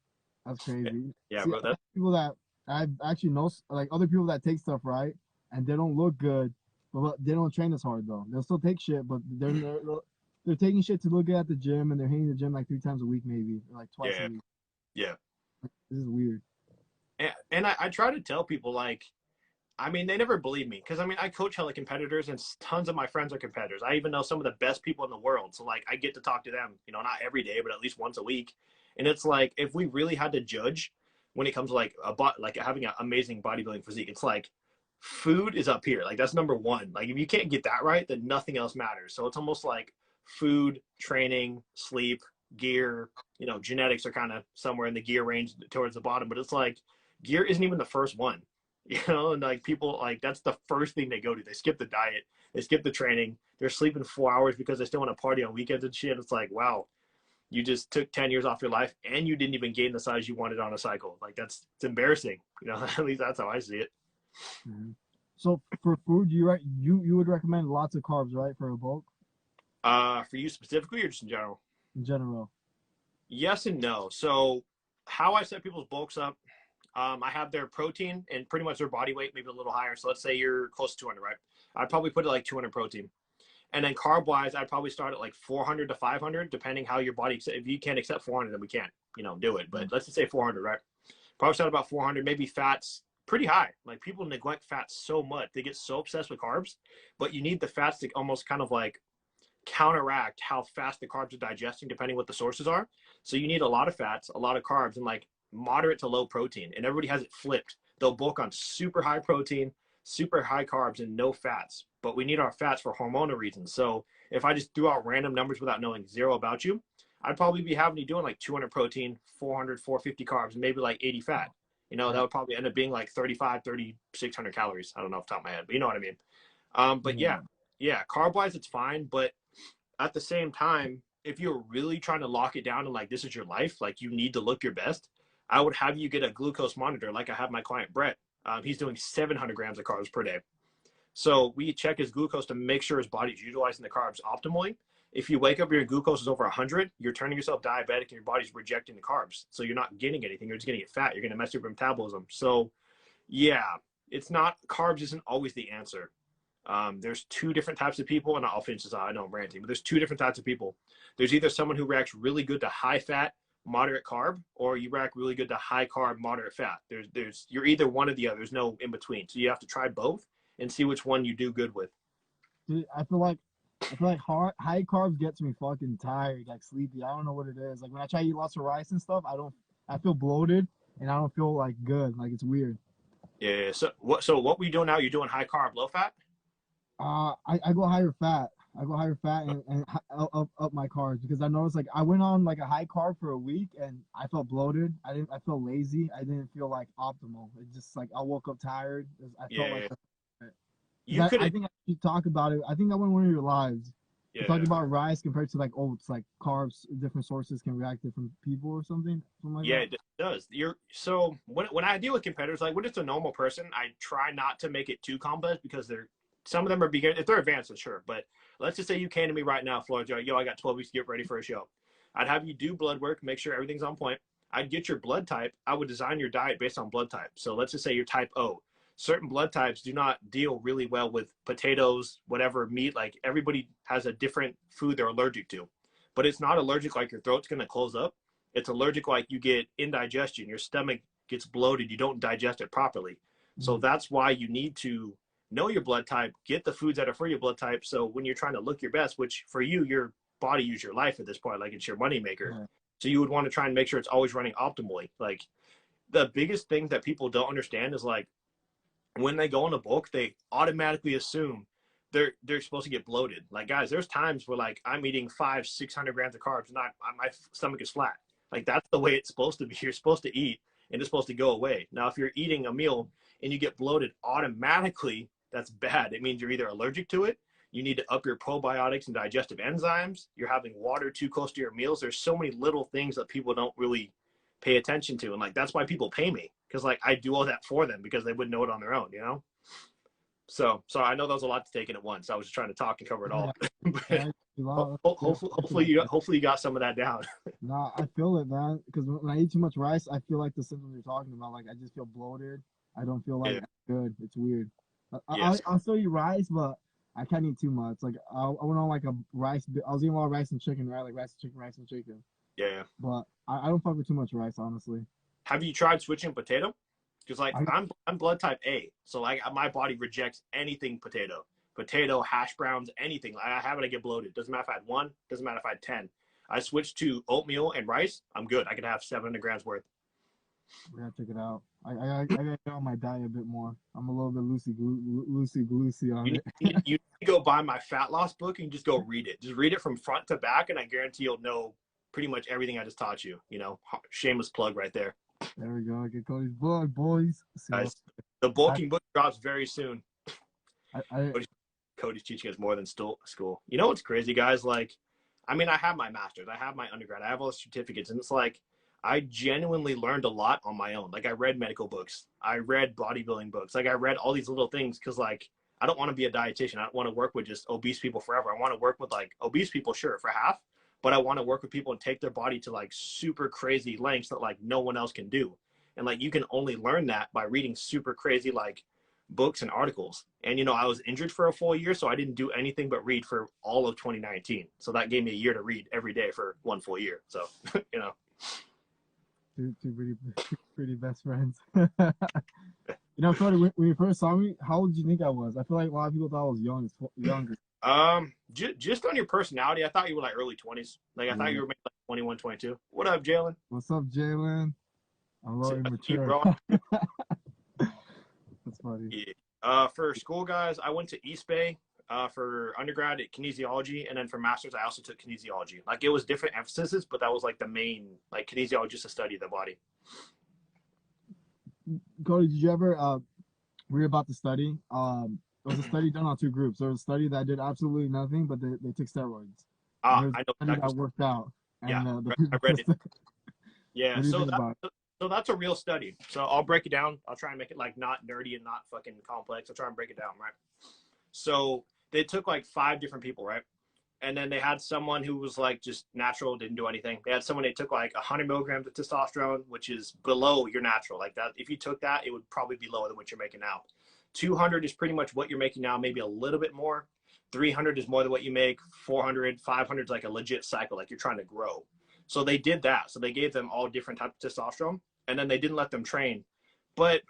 That's crazy. yeah, See, bro. That people that I actually know, like other people that take stuff right, and they don't look good, but they don't train as hard though. They'll still take shit, but they're taking shit to look at the gym, and they're hitting the gym like 3 times a week, maybe or like twice a yeah, week. yeah. This is weird. And I try to tell people like I mean, they never believe me because I mean, I coach hella competitors, and tons of my friends are competitors. I even know some of the best people in the world, so like I get to talk to them. You know, not every day, but at least once a week. And it's like if we really had to judge when it comes to like like having an amazing bodybuilding physique, it's like food is up here. Like that's number one. Like if you can't get that right, then nothing else matters. So it's almost like food, training, sleep, gear. You know, genetics are kind of somewhere in the gear range towards the bottom, but it's like gear isn't even the first one. You know, and like people like that's the first thing they go to. They skip the diet, they skip the training, they're sleeping 4 hours because they still want to party on weekends and shit. It's like, wow, you just took 10 years off your life and you didn't even gain the size you wanted on a cycle. Like it's embarrassing. You know, at least that's how I see it. Mhm. So for food, you would recommend lots of carbs, right, for a bulk For you specifically or just in general? in general? Yes and no. So how I set people's bulks up, I have their protein and pretty much their body weight, maybe a little higher. So let's say you're close to 200, right? I'd probably put it like 200 protein. And then carb wise, I'd probably start at like 400 to 500, depending how your body, if you can't accept 400, then we can't, you know, do it. But let's just say 400, right? Probably start about 400, maybe fats pretty high. Like people neglect fats so much. They get so obsessed with carbs, but you need the fats to almost kind of like counteract how fast the carbs are digesting, depending what the sources are. So you need a lot of fats, a lot of carbs, and like moderate to low protein. And everybody has it flipped. They'll bulk on super high protein, super high carbs, and no fats. But we need our fats for hormonal reasons. So if I just threw out random numbers without knowing zero about you, I'd probably be having you doing like 200 protein, 400, 450 carbs, and maybe like 80 fat. You know, that Right. would probably end up being like 35, 3,600 calories. I don't know off the top of my head, but you know what I mean. But Yeah. yeah, carb wise, it's fine. But at the same time, if you're really trying to lock it down and like this is your life, like you need to look your best, I would have you get a glucose monitor like I have my client Brett. He's doing 700 grams of carbs per day. So we check his glucose to make sure his body's utilizing the carbs optimally. If you wake up, your glucose is over 100, you're turning yourself diabetic and your body's rejecting the carbs. So you're not getting anything. You're just going to get fat. You're going to mess up your metabolism. So yeah, it's not, carbs isn't always the answer. There's two different types of people, and I'll finish this out. I know I'm ranting, but there's two different types of people. There's either someone who reacts really good to high fat, moderate carb, or you react really good to high carb, moderate fat. You're either one or the other. There's no in between. So you have to try both and see which one you do good with. Dude, I feel like high carbs gets me fucking tired, like sleepy. I don't know what it is. Like when I try to eat lots of rice and stuff, I feel bloated and I don't feel like good. Like it's weird. Yeah. So what we do now? You're doing high carb, low fat? I go higher fat. I go higher fat and up my carbs because I noticed like I went on like a high carb for a week and I felt bloated. I felt lazy. I didn't feel like optimal. It just like I woke up tired. I felt like I think I should talk about it. I think I went on one of your lives. You talked about rice compared to like oats, like carbs, different sources can react to different people or something like that. It does. So when I deal with competitors, like when it's a normal person, I try not to make it too complex because some of them are beginners. If they're advanced, sure. But let's just say you came to me right now, Flores, yo, I got 12 weeks to get ready for a show. I'd have you do blood work, make sure everything's on point. I'd get your blood type. I would design your diet based on blood type. So let's just say you're type O. Certain blood types do not deal really well with potatoes, whatever, meat. Like everybody has a different food they're allergic to. But it's not allergic like your throat's going to close up. It's allergic like you get indigestion. Your stomach gets bloated. You don't digest it properly. So that's why you need to know your blood type, get the foods that are for your blood type. So when you're trying to look your best, which for you, your body is your life at this point, like it's your moneymaker. Yeah. So you would want to try and make sure it's always running optimally. Like the biggest thing that people don't understand is like when they go on a bulk, they automatically assume they're supposed to get bloated. Like guys, there's times where like I'm eating 500-600 grams of carbs and my stomach is flat. Like that's the way it's supposed to be. You're supposed to eat and it's supposed to go away. Now, if you're eating a meal and you get bloated automatically, that's bad. It means you're either allergic to it, you need to up your probiotics and digestive enzymes, you're having water too close to your meals. There's so many little things that people don't really pay attention to. And like, that's why people pay me. Cause like I do all that for them because they wouldn't know it on their own, you know? So I know that was a lot to take in at once. I was just trying to talk and cover it all. Hopefully you got some of that down. No, I feel it, man. Because when I eat too much rice, I feel like the symptoms you're talking about. Like I just feel bloated. I don't feel like good. It's weird. I'll still eat rice, but I can't eat too much. Like I went on like a rice. I was eating a lot of rice and chicken, right? Like rice and chicken. Yeah. But I don't fuck with too much rice, honestly. Have you tried switching potato? Because like I'm blood type A, so like my body rejects anything potato, hash browns, anything. Like, I have it, I get bloated. Doesn't matter if I had 1, doesn't matter if I had 10. I switched to oatmeal and rice. I'm good. I can have 700 grams worth. We gotta check it out. I gotta get on my diet a bit more. I'm a little bit loosey-goosey on it. You need to go buy my fat loss book and just go read it. Just read it from front to back, and I guarantee you'll know pretty much everything I just taught you. You know, shameless plug right there. There we go. Get Cody's book, boys. Guys, the bulking book drops very soon. Cody's teaching us more than school. You know what's crazy, guys? Like, I mean, I have my master's, I have my undergrad, I have all the certificates, and it's like I genuinely learned a lot on my own. Like, I read medical books, I read bodybuilding books, like I read all these little things because, like, I don't want to be a dietitian. I don't want to work with just obese people forever. I want to work with like obese people, sure, for half, but I want to work with people and take their body to like super crazy lengths that like no one else can do. And like, you can only learn that by reading super crazy, like books and articles. And, you know, I was injured for a full year, so I didn't do anything but read for all of 2019. So that gave me a year to read every day for 1 full year. So, you know, two pretty best friends. You know, Cody, when you first saw me, how old did you think I was? I feel like a lot of people thought I was younger. Just on your personality, I thought you were like early 20s. Like I thought you were maybe like 21, 22. What up, Jalen? What's up, Jalen? I'm a little immature. That's funny. Yeah. For school, guys, I went to East Bay for undergrad at kinesiology, and then for master's, I also took kinesiology. Like, it was different emphases, but that was like the main, like, kinesiology is to study the body. Cody, did you ever read about the study? It was a study done on 2 groups. There was a study that did absolutely nothing, but they took steroids. I know that worked out. And, I read it. Yeah, so So that's a real study. So I'll break it down. I'll try and make it like not nerdy and not fucking complex. I'll try and break it down, right? So they took like 5 different people, right? And then they had someone who was like just natural, didn't do anything. They had someone they took like 100 milligrams of testosterone, which is below your natural. Like that, if you took that, it would probably be lower than what you're making now. 200 is pretty much what you're making now, maybe a little bit more. 300 is more than what you make. 400, 500 is like a legit cycle, like you're trying to grow. So they did that. So they gave them all different types of testosterone, and then they didn't let them train. But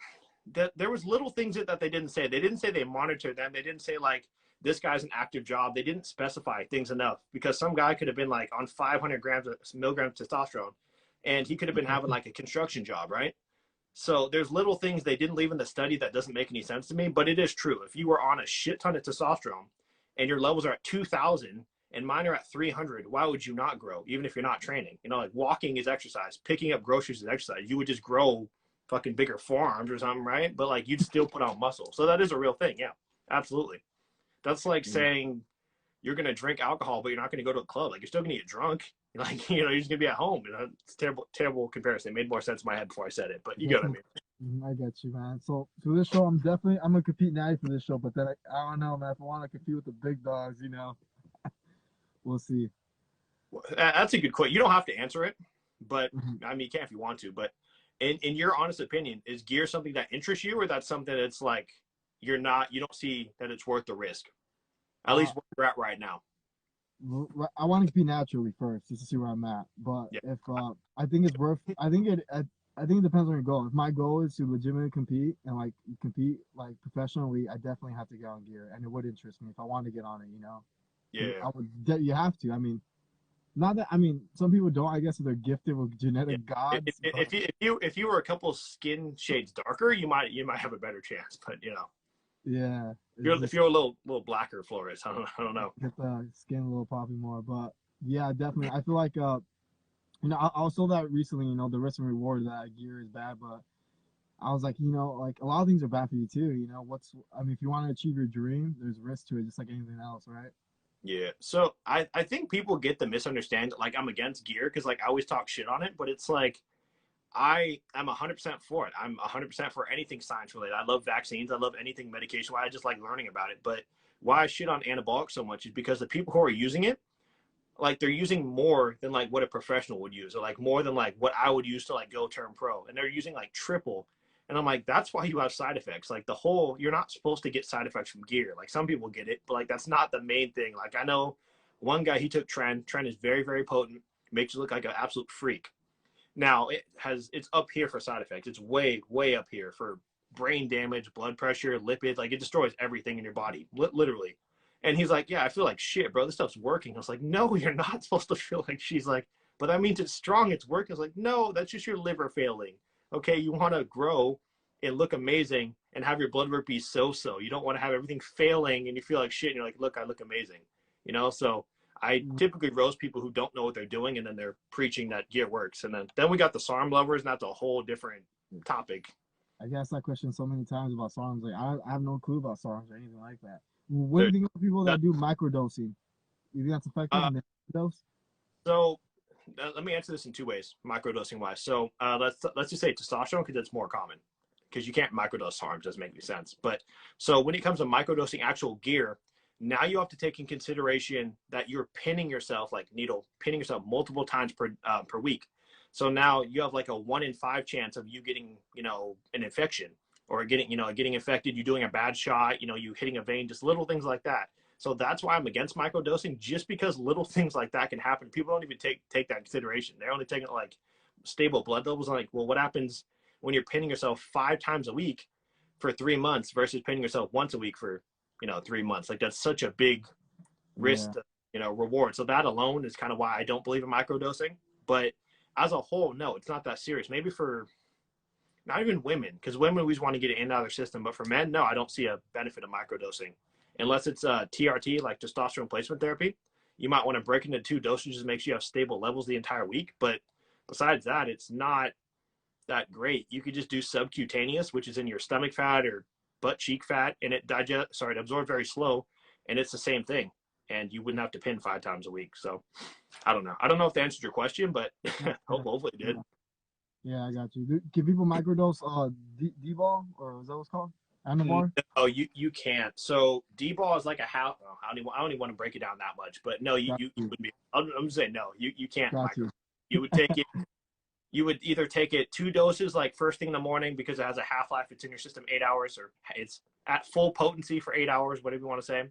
there was little things that they didn't say. They didn't say they monitored them. They didn't say like, this guy's an active job. They didn't specify things enough, because some guy could have been like on 500 milligrams of testosterone, and he could have been having like a construction job, right? So there's little things they didn't leave in the study that doesn't make any sense to me, but it is true. If you were on a shit ton of testosterone and your levels are at 2,000 and mine are at 300, why would you not grow, even if you're not training? You know, like walking is exercise, picking up groceries is exercise. You would just grow fucking bigger forearms or something, right? But like you'd still put on muscle. So that is a real thing. Yeah, absolutely. That's like saying you're going to drink alcohol, but you're not going to go to a club. Like, you're still going to get drunk. Like, you know, you're just going to be at home. You know, it's terrible, terrible comparison. It made more sense in my head before I said it, but you get what I mean. I get you, man. So for this show, I'm going to compete natty for this show, but then I don't know, man. If I want to compete with the big dogs, you know, we'll see. Well, that's a good question. You don't have to answer it, but I mean, you can if you want to, but in your honest opinion, is gear something that interests you, or that's something that's like, you don't see that it's worth the risk, at least where you're at right now? I want to compete naturally first, just to see where I'm at. But if I think it's worth, I think it depends on your goal. If my goal is to legitimately compete and like compete like professionally, I definitely have to get on gear, and it would interest me if I wanted to get on it. You know, Yeah, I would. You have to. I mean, not that. I mean, some people don't. I guess if they're gifted with genetic gods. If you were a couple skin shades darker, you might have a better chance. But you know, yeah, if you're a little blacker, Flores, I don't know. Get the skin a little poppy more, but yeah, definitely. I feel like you know, I saw that recently. You know, the risk and reward of that gear is bad, but I was like, you know, like a lot of things are bad for you too. You know, I mean, if you want to achieve your dream, there's risk to it, just like anything else, right? Yeah. So I think people get the misunderstanding. Like, I'm against gear because like I always talk shit on it, but it's like I am 100% for it. I'm 100% for anything science related. I love vaccines. I love anything medication. Why I just like learning about it. But why I shit on anabolic so much is because the people who are using it, like they're using more than like what a professional would use, or like more than like what I would use to like go turn pro, and they're using like triple. And I'm like, that's why you have side effects. Like you're not supposed to get side effects from gear. Like some people get it, but like that's not the main thing. Like I know one guy, he took Tren. Tren is very, very potent, makes you look like an absolute freak. Now it's up here for side effects. It's way, way up here for brain damage, blood pressure, lipids. Like it destroys everything in your body, literally. And he's like, yeah, I feel like shit, bro. This stuff's working. I was like, no, you're not supposed to feel like. She's like, but that means it's strong. It's working. I was like, no, that's just your liver failing. Okay, you want to grow and look amazing and have your blood work be so-so. You don't want to have everything failing and you feel like shit and you're like, look, I look amazing. You know, so I typically roast people who don't know what they're doing, and then they're preaching that gear works. And then we got the SARM lovers, and that's a whole different topic. I guess that question so many times about SARMs. Like I have no clue about SARMs or anything like that. What do you think of people that do microdosing? You think that's effective in the dose? So let me answer this in 2 ways, microdosing wise. So let's just say testosterone, because it's more common. Because you can't microdose SARMs, doesn't make any sense. But so when it comes to microdosing actual gear, now you have to take in consideration that you're pinning yourself, like pinning yourself multiple times per week. So now you have like a 1 in 5 chance of you getting, you know, an infection, or getting infected, you doing a bad shot, you know, you hitting a vein, just little things like that. So that's why I'm against microdosing, just because little things like that can happen. People don't even take that in consideration. They're only taking like stable blood levels. Like, well, what happens when you're pinning yourself 5 times a week for 3 months versus pinning yourself once a week for, 3 months? Like, that's such a big risk to, reward. So that alone is kind of why I don't believe in microdosing. But as a whole, no, it's not that serious. Maybe for not even women, because women always want to get it in and out of their system. But for men, no, I don't see a benefit of microdosing unless it's TRT, like testosterone replacement therapy. You might want to break into 2 dosages, make sure you have stable levels the entire week. But besides that, it's not that great. You could just do subcutaneous, which is in your stomach fat or butt cheek fat, and it absorbs very slow, and it's the same thing. And you wouldn't have to pin 5 times a week. So I don't know. I don't know if that answered your question, but hopefully it did. Yeah, I got you. Can people microdose D-ball, or is that what's called? Anavar? No, you can't. So D-ball is like a half. Oh, I don't even want to break it down that much, but no, Got you you. would be. I'm just saying no. You can't Got micro. you. You would take it. You would either take it 2 doses, like first thing in the morning, because it has a half life. It's in your system 8 hours, or it's at full potency for 8 hours, whatever you want to say.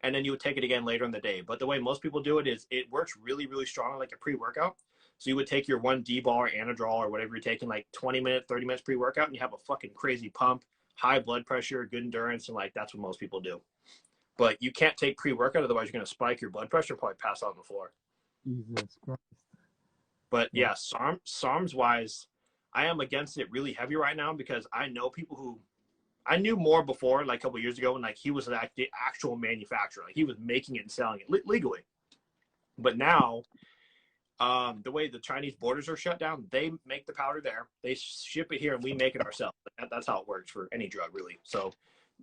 And then you would take it again later in the day. But the way most people do it is it works really, really strong, like a pre-workout. So you would take your one D-ball or Anadrol or whatever you're taking, like 20 minutes, 30 minutes pre-workout, and you have a fucking crazy pump, high blood pressure, good endurance, and like that's what most people do. But you can't take pre-workout, otherwise you're gonna spike your blood pressure, and probably pass out on the floor. Jesus Christ. But Well, yeah, SARMs wise, I am against it really heavy right now because I know people who I knew more before, like a couple of years ago, and like he was like the actual manufacturer, like he was making it and selling it legally. But now, the way the Chinese borders are shut down, they make the powder there, they ship it here, and we make it ourselves. That's how it works for any drug, really. So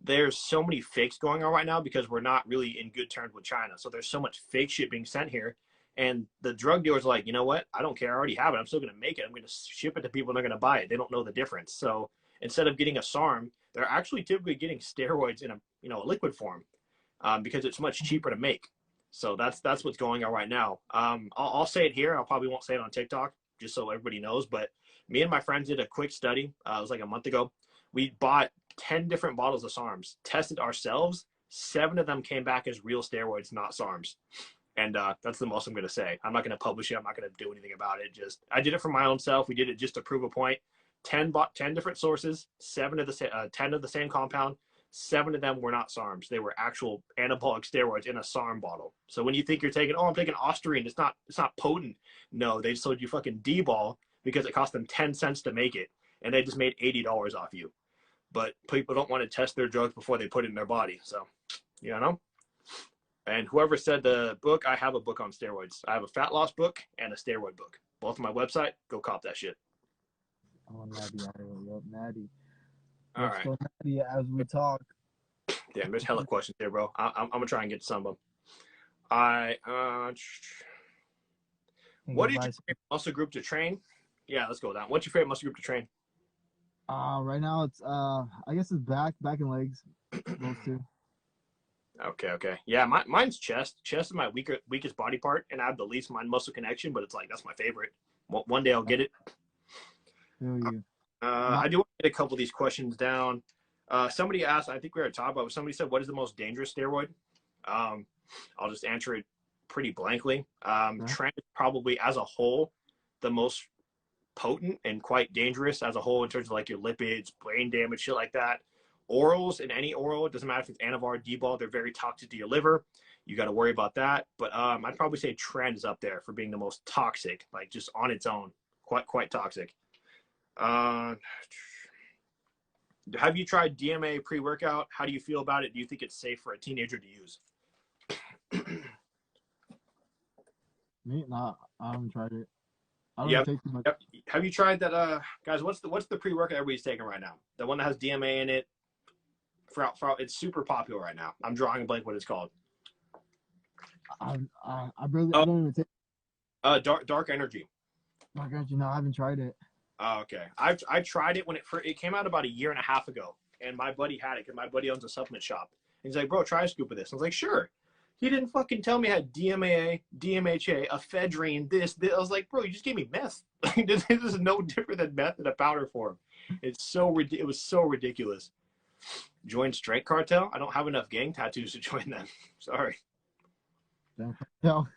there's so many fakes going on right now because we're not really in good terms with China. So there's so much fake shit being sent here. And the drug dealers are like, you know what? I don't care. I already have it. I'm still going to make it. I'm going to ship it to people and they're going to buy it. They don't know the difference. So instead of getting a SARM, they're actually typically getting steroids in a liquid form, because it's much cheaper to make. So that's what's going on right now. I'll say it here. I probably won't say it on TikTok just so everybody knows. But me and my friends did a quick study. It was like a month ago. We bought 10 different bottles of SARMs, tested ourselves. 7 of them came back as real steroids, not SARMs. And that's the most I'm going to say. I'm not going to publish it. I'm not going to do anything about it. Just I did it for my own self. We did it just to prove a point. 10 different sources, 10 of the same compound. 7 of them were not SARMs. They were actual anabolic steroids in a SARM bottle. So when you think you're taking, I'm taking Ostarine, it's not potent. No, they sold you fucking D-ball because it cost them 10 cents to make it, and they just made $80 off you. But people don't want to test their drugs before they put it in their body. So, you know. And whoever said the book, I have a book on steroids. I have a fat loss book and a steroid book. Both on my website. Go cop that shit. oh, Natty, Natty. All Let's right. go, Natty, as we talk. Damn, there's hella questions here, bro. I'm gonna try and get to some of them. I what is your favorite muscle group to train? Yeah, let's go with that. What's your favorite muscle group to train? Right now it's I guess it's back and legs. Those two. Okay. Yeah, mine's chest. Chest is my weakest body part, and I have the least mind muscle connection. But it's like that's my favorite. One day I'll get it. Feel you. I do want to get a couple of these questions down. Somebody asked, I think we were talking about. Somebody said, "What is the most dangerous steroid?" I'll just answer it pretty blankly. Tren is probably as a whole the most potent and quite dangerous as a whole in terms of like your lipids, brain damage, shit like that. Orals, in any oral, it doesn't matter if it's Anavar, D-ball, they're very toxic to your liver. You got to worry about that. But I'd probably say Tren is up there for being the most toxic, like just on its own, quite toxic. Have you tried DMA pre-workout? How do you feel about it? Do you think it's safe for a teenager to use? Me? Nah, I haven't tried it. I don't Yep. take too much. Yep. Have you tried that? Guys, what's the pre-workout everybody's taking right now? The one that has DMA in it. It's super popular right now. I'm drawing a blank what it's called. I don't even take Dark Energy. Dark Energy. No, I haven't tried it. Okay. I tried it when it came out about a year and a half ago, and my buddy had it because my buddy owns a supplement shop. And he's like, bro, try a scoop of this. I was like, sure. He didn't fucking tell me I had DMA, DMHA, ephedrine, this. I was like, bro, you just gave me meth. This is no different than meth in a powder form. It was so ridiculous. Join Strength Cartel? I don't have enough gang tattoos to join them. Sorry. No.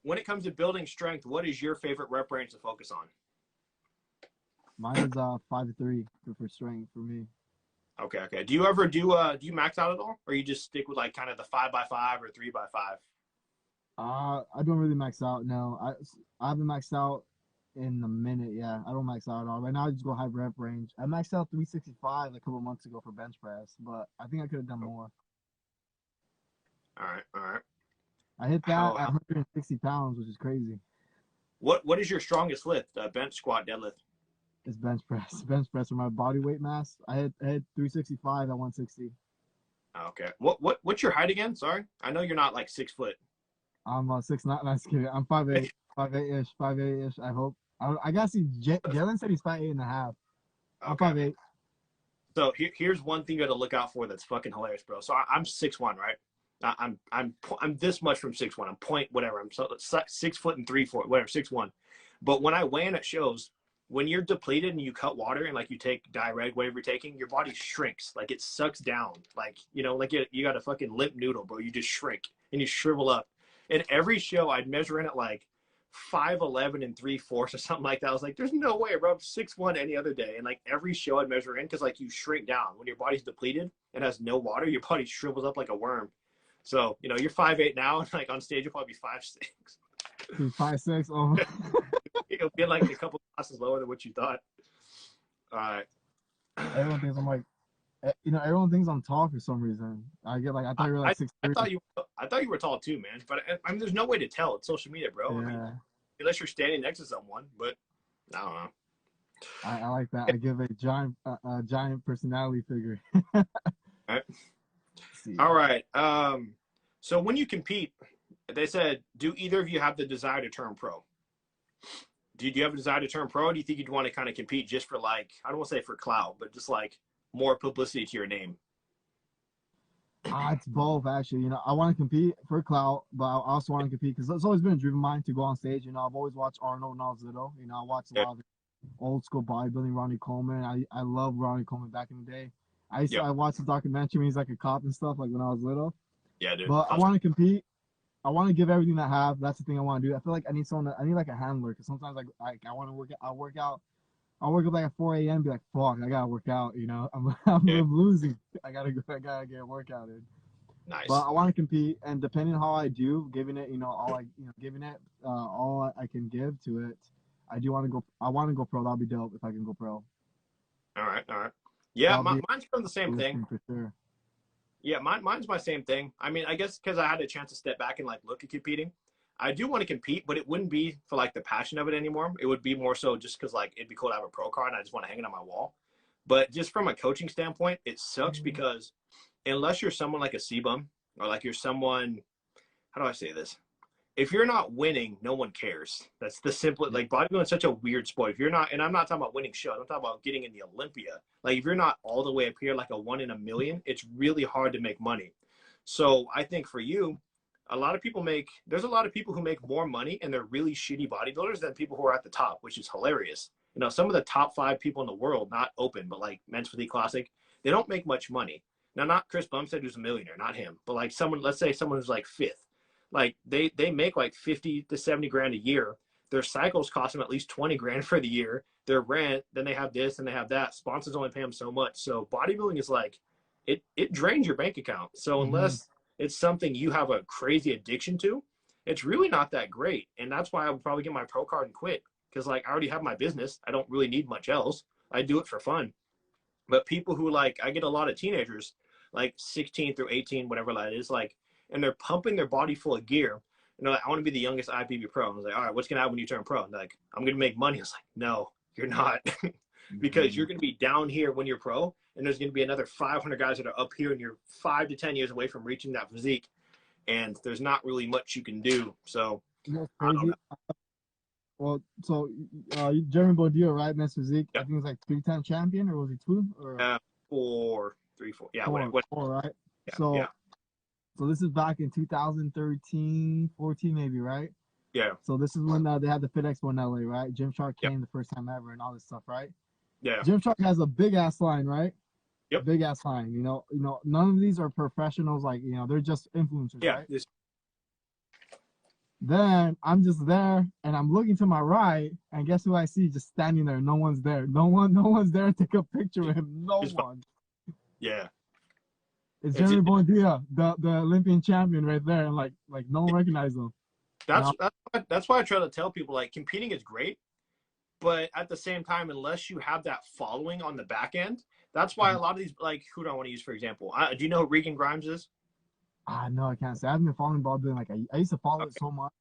When it comes to building strength, what is your favorite rep range to focus on? Mine is 5-3 for strength for me. Okay. Do you ever do you max out at all, or you just stick with like kind of the 5x5 or 3x5? I don't really max out. No, I haven't maxed out in a minute. Yeah, I don't max out at all. Right now, I just go high rep range. I maxed out 365 a couple months ago for bench press, but I think I could have done more. All right. I hit that at 160 pounds, which is crazy. What is your strongest lift? Bench, squat, deadlift? It's bench press. Bench press for my body weight mass. I hit 365 at 160. Okay. What's your height again? Sorry, I know you're not like 6 foot. I'm 6'9". Nice kidding. I'm 5'8", 5'8" ish. I hope. I gotta see. Jalen said he's 5'8.5". I'm Okay. 5'8". So here's one thing you got to look out for that's fucking hilarious, bro. So I'm 6'1", right? I'm this much from 6'1". I'm point whatever. I'm 6 foot and 3/4, whatever, 6'1". But when I weigh in at shows, when you're depleted and you cut water and like you take diuretic, whatever you're taking, your body shrinks. Like it sucks down. Like, you know, like you got a fucking limp noodle, bro. You just shrink and you shrivel up. And every show I'd measure in at like 5'11" and 3/4 or something like that. I was like, there's no way, bro. I'm 6'1" any other day. And like every show I'd measure in, because like you shrink down when your body's depleted and has no water, your body shrivels up like a worm. So, you know, you're 5'8" now, and like on stage you'll probably be 5'6". He's 5'6". Oh. It'll be like a couple classes lower than what you thought. All right. Everyone thinks I'm like, everyone thinks I'm tall for some reason. I thought you were like 6'3". I thought you were tall too, man. But I mean, there's no way to tell. It's social media, bro. Yeah. I mean, unless you're standing next to someone. But I don't know. I like that. I give a giant personality figure. All right. All right. So when you compete, they said, do either of you have the desire to turn pro? Do you have a desire to turn pro? Or do you think you'd want to kind of compete just for like, I don't want to say for clout, but just like more publicity to your name? It's both, actually. You know, I want to compete for clout, but I also want to compete because it's always been a dream of mine to go on stage. You know, I've always watched Arnold when I was little. You know, I watched a lot of old school bodybuilding, Ronnie Coleman. I love Ronnie Coleman back in the day. I watched the documentary when he's like a cop and stuff, like when I was little. Yeah, dude. But I want to compete. I want to give everything I have. That's the thing I want to do. I feel like I need like a handler, because sometimes like I want to work out. I'll wake up like at 4 a.m. Be like, fuck, I gotta work out. You know, I'm losing. I gotta get a workout in. Nice. But I want to compete, and depending on how I do, giving it, giving it all I can give to it, I do want to go. I want to go pro. That'll be dope if I can go pro. All right. Yeah, mine's kind of the same thing. For sure. Yeah, mine's my same thing. I mean, I guess because I had a chance to step back and like look at competing, I do want to compete, but it wouldn't be for like the passion of it anymore. It would be more so just because like it'd be cool to have a pro card and I just want to hang it on my wall. But just from a coaching standpoint, it sucks because unless you're someone like a C-bum or like you're someone, how do I say this? If you're not winning, no one cares. That's the simple, like bodybuilding is such a weird sport. If you're not, and I'm not talking about winning shows, I'm talking about getting in the Olympia. Like if you're not all the way up here, like a 1 in a million, it's really hard to make money. So I think for you, there's a lot of people who make more money and they're really shitty bodybuilders than people who are at the top, which is hilarious. You know, some of the top 5 people in the world, not open, but like Men's Physique Classic, they don't make much money. Now, not Chris Bumstead, who's a millionaire, not him, but like someone, let's say someone who's like 5th. Like they make like 50 to 70 grand a year. Their cycles cost them at least 20 grand for the year. Their rent, then they have this and they have that. Sponsors only pay them so much. So bodybuilding is like, it drains your bank account. So unless it's something you have a crazy addiction to, it's really not that great. And that's why I would probably get my pro card and quit. Because like I already have my business. I don't really need much else. I do it for fun. But people who like, I get a lot of teenagers, like 16 through 18, whatever that is, like, and they're pumping their body full of gear. You know, like, I want to be the youngest IPB pro. I was like, all right, what's going to happen when you turn pro? And like, I'm going to make money. I was like, no, you're not. Because you're going to be down here when you're pro, and there's going to be another 500 guys that are up here, and you're 5 to 10 years away from reaching that physique. And there's not really much you can do. So, I don't know. Well, so Jeremy Bourdieu, right? Men's Physique. Yep. I think he was like 3-time champion, or was he 2? Or 4, 3, 4. Yeah, 4, right? Yeah, So this is back in 2013, 14 maybe, right? Yeah. So this is when they had the Fit Expo in LA, right? Gymshark came the first time ever and all this stuff, right? Yeah. Gymshark has a big ass line, right? Yep. Big ass line. You know, none of these are professionals. Like, they're just influencers, right? Then I'm just there and I'm looking to my right, and guess who I see just standing there? No one's there. No one's there to take a picture with him. No one. Yeah. It's Jeremy Bourdieu, the Olympian champion right there, and like no one recognized him. That's why I try to tell people, like, competing is great, but at the same time, unless you have that following on the back end, that's why a lot of these, like, who do I want to use for example? Do you know who Regan Grimes is? No, I can't say. I haven't been following bodybuilding. Like I used to follow it so much.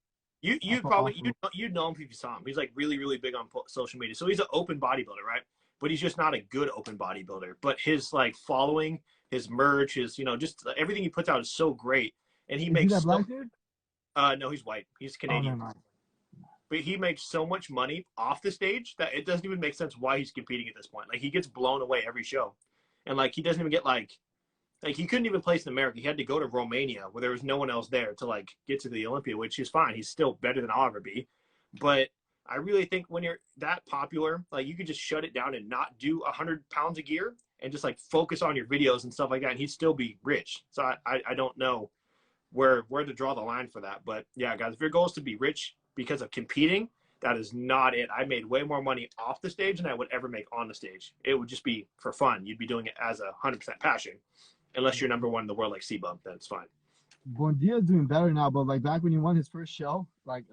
You'd know him if you saw him. He's like really, really big on social media. So he's an open bodybuilder, right? But he's just not a good open bodybuilder. But his like following, his merch, his just everything he puts out is so great. And he makes. Is he that black dude? No, he's white. He's Canadian. Oh, but he makes so much money off the stage that it doesn't even make sense why he's competing at this point. Like, he gets blown away every show. And, like, he doesn't even get, like, he couldn't even place in America. He had to go to Romania where there was no one else there to, like, get to the Olympia, which is fine. He's still better than I'll ever be. But I really think when you're that popular, like, you could just shut it down and not do 100 pounds of gear and just, like, focus on your videos and stuff like that, and he'd still be rich. So I don't know where to draw the line for that. But, yeah, guys, if your goal is to be rich because of competing, that is not it. I made way more money off the stage than I would ever make on the stage. It would just be for fun. You'd be doing it as a 100% passion. Unless you're number one in the world like C-Bump, then it's fine. Buendia's doing better now, but like back when he won his first show, like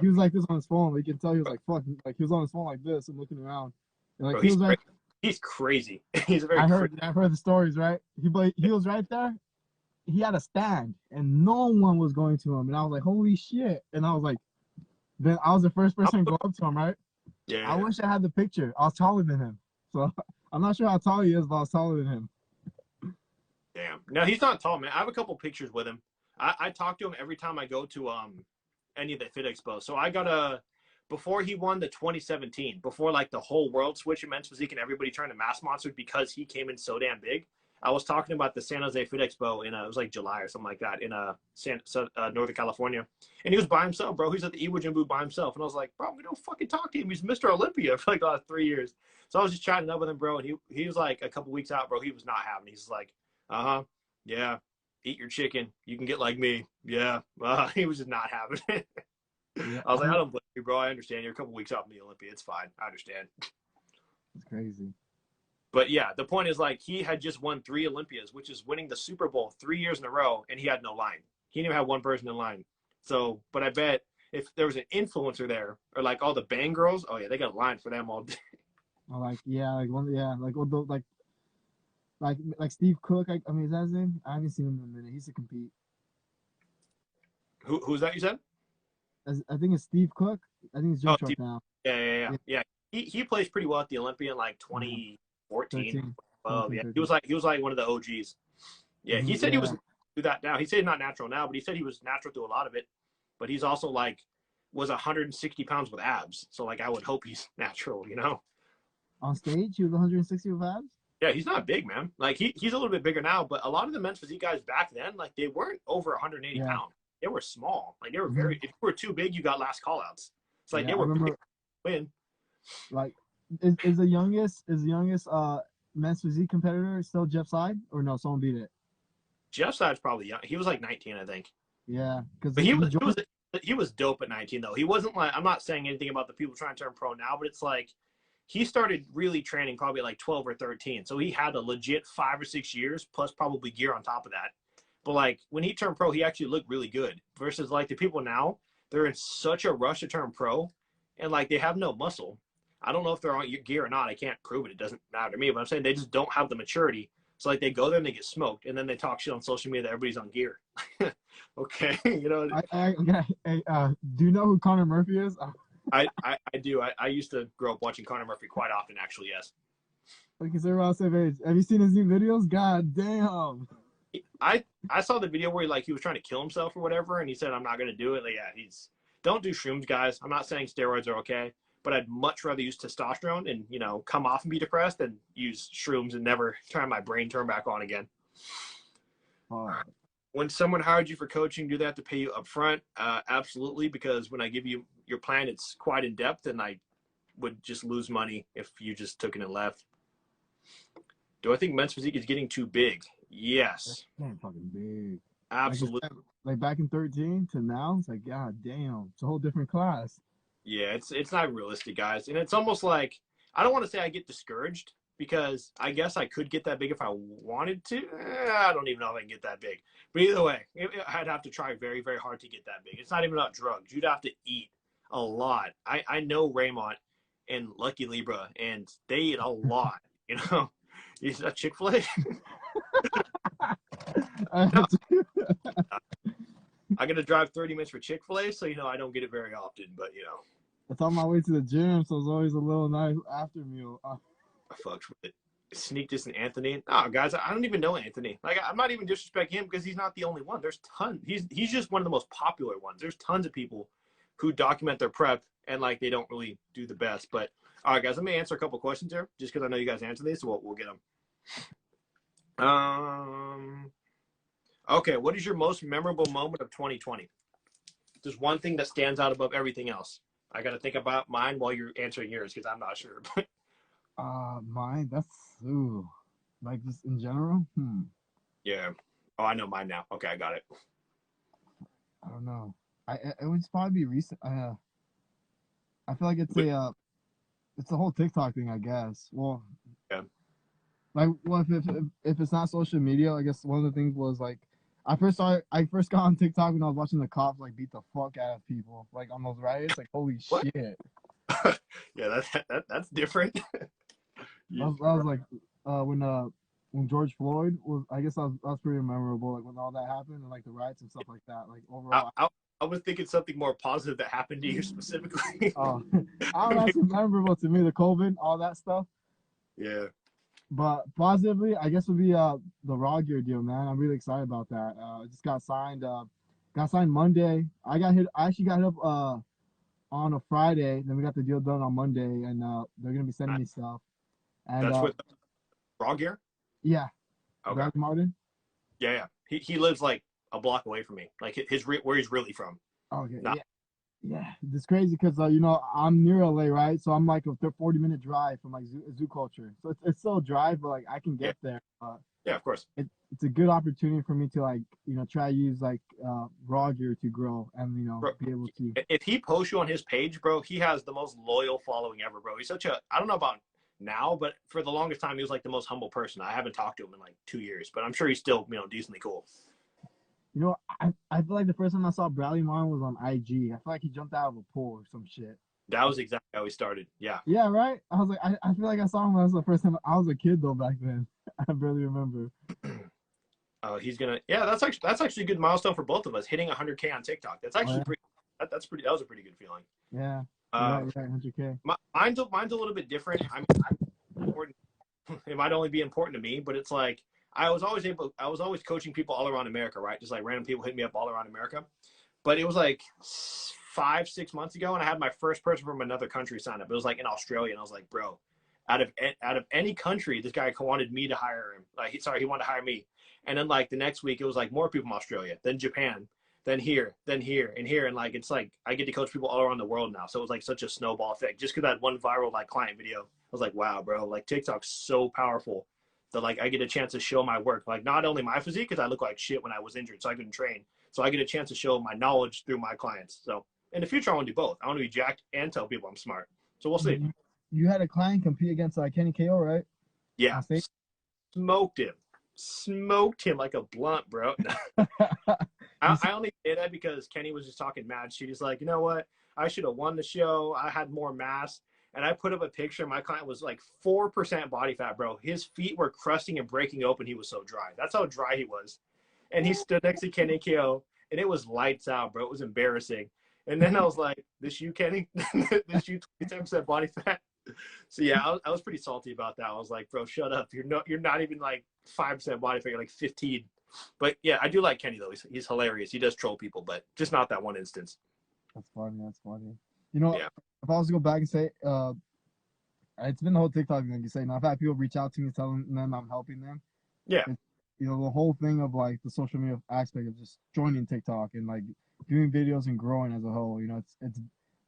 he was like this on his phone. Like, you can tell he was like fucking, like he was on his phone like this and looking around. And like, Bro, he's crazy. He's a very. I've heard the stories, right? He was right there. He had a stand, and no one was going to him, and I was like, holy shit! And I was like, then I was the first person to go up to him, right? Yeah. I wish I had the picture. I was taller than him, so I'm not sure how tall he is, but I was taller than him. Damn. No, he's not tall, man. I have a couple pictures with him. I talk to him every time I go to any of the Fit Expo. So I got before he won the 2017, before like the whole world switch in men's physique and everybody turned to mass monsters because he came in so damn big. I was talking about the San Jose Fit Expo in it was like July or something like that in Northern California, and he was by himself, bro. He's at the Iwo Jimbo by himself, and I was like, bro, we don't fucking talk to him. He's Mr. Olympia for like the last 3 years. So I was just chatting up with him, bro, and he was like a couple weeks out, bro. He was not having. He's like, yeah, eat your chicken. You can get like me. Yeah, he was just not having it. Yeah, I was like, I don't blame you, bro. I understand. You're a couple weeks out from the Olympia. It's fine. I understand. It's crazy. But yeah, the point is, like, he had just won 3 Olympias, which is winning the Super Bowl 3 years in a row, and he had no line. He didn't even have one person in line. So, but I bet if there was an influencer there, or like all the Bang girls, oh yeah, they got a line for them all day. Oh, like like Steve Cook. I mean, is that his name? I haven't seen him in a minute. He used to compete. Who's that you said? I think it's Steve Cook. I think it's Joe Truck now. Yeah. He plays pretty well at the Olympia in like 2014. Oh yeah, he was like one of the OGs. Yeah, he said he was do that now. He said he's not natural now, but he said he was natural through a lot of it. But he's also like was 160 pounds with abs. So like I would hope he's natural, you know. On stage, he was 160 with abs. Yeah, he's not big, man. Like he's a little bit bigger now, but a lot of the men's physique guys back then, like they weren't over 180 pounds. They were small. Like they were very. If you were too big, you got last call outs. It's like they were big win. Like is the youngest men's physique competitor still Jeff Side, or no? Someone beat it. Jeff Side's probably young. He was like 19, I think. Yeah, because he was dope at 19 though. He wasn't like, I'm not saying anything about the people trying to turn pro now, but it's like he started really training probably like 12 or 13. So he had a legit 5 or 6 years plus probably gear on top of that. But like when he turned pro, he actually looked really good versus like the people now, they're in such a rush to turn pro and like they have no muscle. I don't know if they're on gear or not. I can't prove it. It doesn't matter to me, but I'm saying they just don't have the maturity. So like they go there and they get smoked and then they talk shit on social media that everybody's on gear. Okay. You know, do you know who Connor Murphy is? I do. I used to grow up watching Connor Murphy quite often, actually, yes. Because they're around the same age. Have you seen his new videos? God damn. I saw the video where he was trying to kill himself or whatever, and he said, I'm not going to do it. Like, yeah, don't do shrooms, guys. I'm not saying steroids are okay, but I'd much rather use testosterone and, you know, come off and be depressed than use shrooms and never turn my brain turn back on again. When someone hired you for coaching, do they have to pay you up front? Absolutely, because when I give you your plan, it's quite in depth, and I would just lose money if you just took it and left. Do I think men's physique is getting too big? Yes. That's fucking big. Absolutely. Like back in 13 to now, it's like, God damn, it's a whole different class. Yeah, it's not realistic, guys. And it's almost like, I don't want to say I get discouraged because I guess I could get that big if I wanted to. I don't even know if I can get that big. But either way, I'd have to try very, very hard to get that big. It's not even about drugs. You'd have to eat a lot. I know Raymond and Lucky Libra, and they eat a lot, you know. Is that Chick-fil-A? No. I got to drive 30 minutes for Chick-fil-A, so, you know, I don't get it very often, but, you know. It's on my way to the gym, so it's always a little nice after meal. I fucked with it. Sneak this in Anthony. No, guys, I don't even know Anthony. Like, I'm not even disrespecting him because he's not the only one. There's tons. He's just one of the most popular ones. There's tons of people who document their prep and like they don't really do the best. But all right, guys, let me answer a couple questions here, just because I know you guys answer these, so we'll get them. Okay, what is your most memorable moment of 2020? There's one thing that stands out above everything else. I got to think about mine while you're answering yours because I'm not sure. Mine. That's like just in general. Yeah. Oh, I know mine now. Okay, I got it. I don't know. It would probably be recent. I feel like it's a whole TikTok thing, I guess. Well, yeah. Like, well, if it's not social media, I guess one of the things was like, I first got on TikTok when I was watching the cops like beat the fuck out of people like on those riots. Like, holy What? shit. Yeah, that's different. I was like, when George Floyd was, I guess that was pretty memorable. Like when all that happened and like the riots and stuff like that. Like overall, I was thinking something more positive that happened to you specifically. Oh, that's memorable to me. The COVID, all that stuff. Yeah. But positively, I guess would be the Raw Gear deal, man. I'm really excited about that. It just got signed. Got signed Monday. I actually got hit up on a Friday. Then we got the deal done on Monday, and they're gonna be sending me stuff. And that's with Raw Gear. Yeah. Okay. Brad Martin. Yeah. He lives like a block away from me. Like where he's really from. Okay. Not, yeah. It's crazy because I'm near LA, right? So I'm like a 40-minute drive from like zoo culture. So it's still a drive, but like I can get there. Yeah, of course. It's a good opportunity for me to like try to use like Raw Gear to grow and bro, be able to. If he posts you on his page, bro, he has the most loyal following ever, bro. He's such a, I don't know about now, but for the longest time he was like the most humble person. I haven't talked to him in like 2 years, but I'm sure he's still decently cool. I feel like the first time I saw Bradley Martin was on IG. I feel like he jumped out of a pool or some shit. That was exactly how he started. Yeah. Yeah, right? I was like, I feel like I saw him when it was the first time. I was a kid though back then. I barely remember. He's gonna. Yeah, that's actually a good milestone for both of us, hitting 100K on TikTok. That's actually pretty. That's pretty. That was a pretty good feeling. Yeah. Right, 100K. Mine's a little bit different. I mean, I'm important. It might only be important to me, but it's like I was always coaching people all around America, right? Just like random people hit me up all around America. But it was like 5-6 months ago, and I had my first person from another country sign up. It was like in Australia, and I was like, bro, out of any country, this guy wanted me to hire him. He wanted to hire me. And then like the next week, it was like more people from Australia, then Japan, then here, and here. And like, it's like, I get to coach people all around the world now. So it was like such a snowball effect just because I had one viral like client video. I was like, wow, bro, like TikTok's so powerful that like I get a chance to show my work. Like not only my physique, because I look like shit when I was injured, so I couldn't train. So I get a chance to show my knowledge through my clients. So in the future, I want to do both. I want to be jacked and tell people I'm smart. So we'll see. You had a client compete against Kenny KO, right? Yeah. Smoked him like a blunt, bro. I only say that because Kenny was just talking mad shit. He's like, you know what? I should have won the show. I had more mass. And I put up a picture. My client was like 4% body fat, bro. His feet were crusting and breaking open. He was so dry. That's how dry he was. And he stood next to Kenny KO, and it was lights out, bro. It was embarrassing. And then I was like, this you, Kenny? This you 27% body fat? So yeah, I was pretty salty about that. I was like, bro, shut up. You're not even like 5% body fat. You're like 15. But yeah, I do like Kenny though. He's hilarious. He does troll people, but just not that one instance. That's funny. Yeah. If I was to go back and say, it's been the whole TikTok thing, like you say. Now I've had people reach out to me telling them I'm helping them. Yeah. The whole thing of like the social media aspect of just joining TikTok and like doing videos and growing as a whole. It's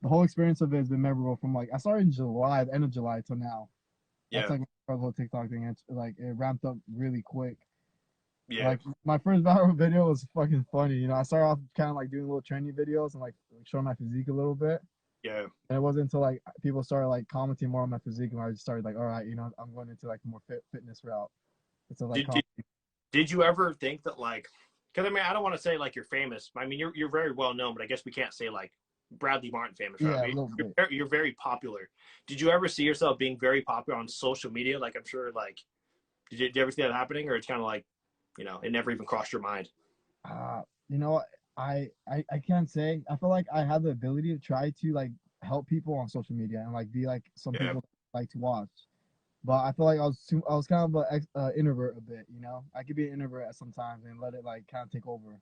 the whole experience of it has been memorable from like I started in July, the end of July till now. Yeah. That's like the whole TikTok thing. It's like it ramped up really quick. Yeah. Like my first viral video was fucking funny. I started off kind of like doing little trendy videos and like showing my physique a little bit. Yeah. And it wasn't until like people started like commenting more on my physique and I just started like, all right, I'm going into like a more fitness route. It's a like. Did you ever think that like, because I mean I don't want to say like you're famous. I mean you're very well known, but I guess we can't say like Bradley Martin famous. Right? Yeah, I mean, you're very popular. Did you ever see yourself being very popular on social media? Like I'm sure like, did you ever see that happening, or it's kind of like, it never even crossed your mind? I can't say. I feel like I have the ability to try to like help people on social media and like be like some people like to watch. But I feel like I was kind of an introvert a bit. I could be an introvert at some times and let it like kind of take over.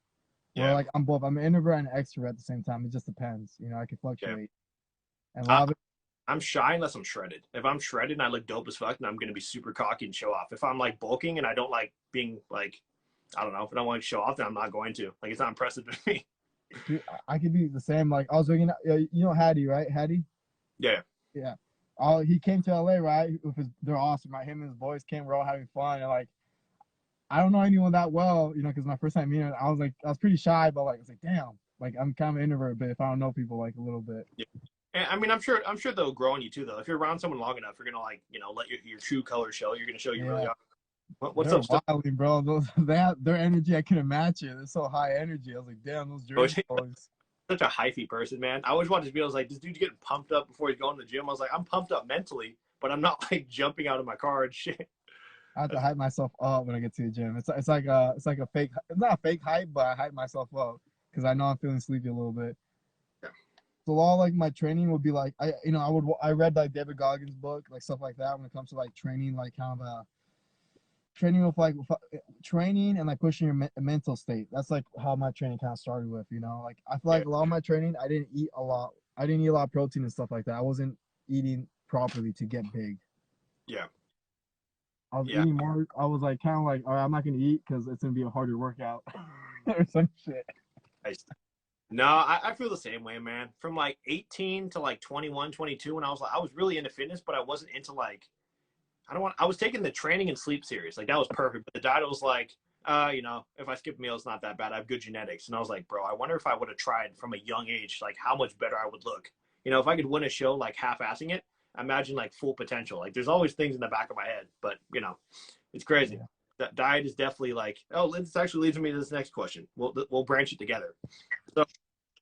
Where Yeah. like I'm both. I'm an introvert and an extrovert at the same time. It just depends. You know, I can Yeah. fluctuate. And a I, lot of it, I'm shy unless I'm shredded. If I'm shredded and I look dope as fuck, then I'm gonna be super cocky and show off. If I'm like bulking and I don't like being like, I don't know, if I don't want to show off, then I'm not going to. Like it's not impressive to me. dude, I could be the same. Like I was looking at, you know, Hattie, right? Hattie. Yeah. Yeah. Oh, he came to LA, right? With his, they're awesome, right? Him and his boys came. We're all having fun, and like I don't know anyone that well, you know, because my first time meeting, I was pretty shy, but like, it's like, damn, like I'm kind of an introvert, but if I don't know people like a little bit, Yeah. And I mean, I'm sure they'll grow on you too, though. If you're around someone long enough, you're gonna like, let your true colors show. You're gonna show you really yeah, are. What's they're up, stuff? wilding, bro. Those they have their energy, I couldn't match it. They're so high energy. I was like, damn, those Jersey boys. Such a hyphy person, man. I always watch his videos like this dude's getting pumped up before he's going to the gym. I was like, I'm pumped up mentally, but I'm not like jumping out of my car and shit. I have to hype myself up when I get to the gym. It's like a fake. It's not a fake hype, but I hype myself up because I know I'm feeling sleepy a little bit. Yeah. So a lot of, like my training would be like I read like David Goggins' book, like stuff like that when it comes to like training, like kind of a training with training and like pushing your mental state. That's like how my training kind of started with, you know. Like I feel Yeah. like a lot of my training, I didn't eat a lot. I didn't eat a lot of protein and stuff like that. I wasn't eating properly to get big. Yeah. I was Yeah. eating more. I was like kind of like, all right, I'm not gonna eat because it's gonna be a harder workout or some shit. Nice. No, I feel the same way, man. From like 18 to like 21, 22, when I was really into fitness, but I wasn't into like, I was taking the training and sleep serious. Like that was perfect. But the diet was like, if I skip a meal, it's not that bad. I have good genetics. And I was like, bro, I wonder if I would have tried from a young age, like how much better I would look. If I could win a show like half-assing it, imagine like full potential. Like there's always things in the back of my head, but it's crazy. Yeah. That diet is definitely like, oh, this actually leads me to this next question. We'll branch it together. So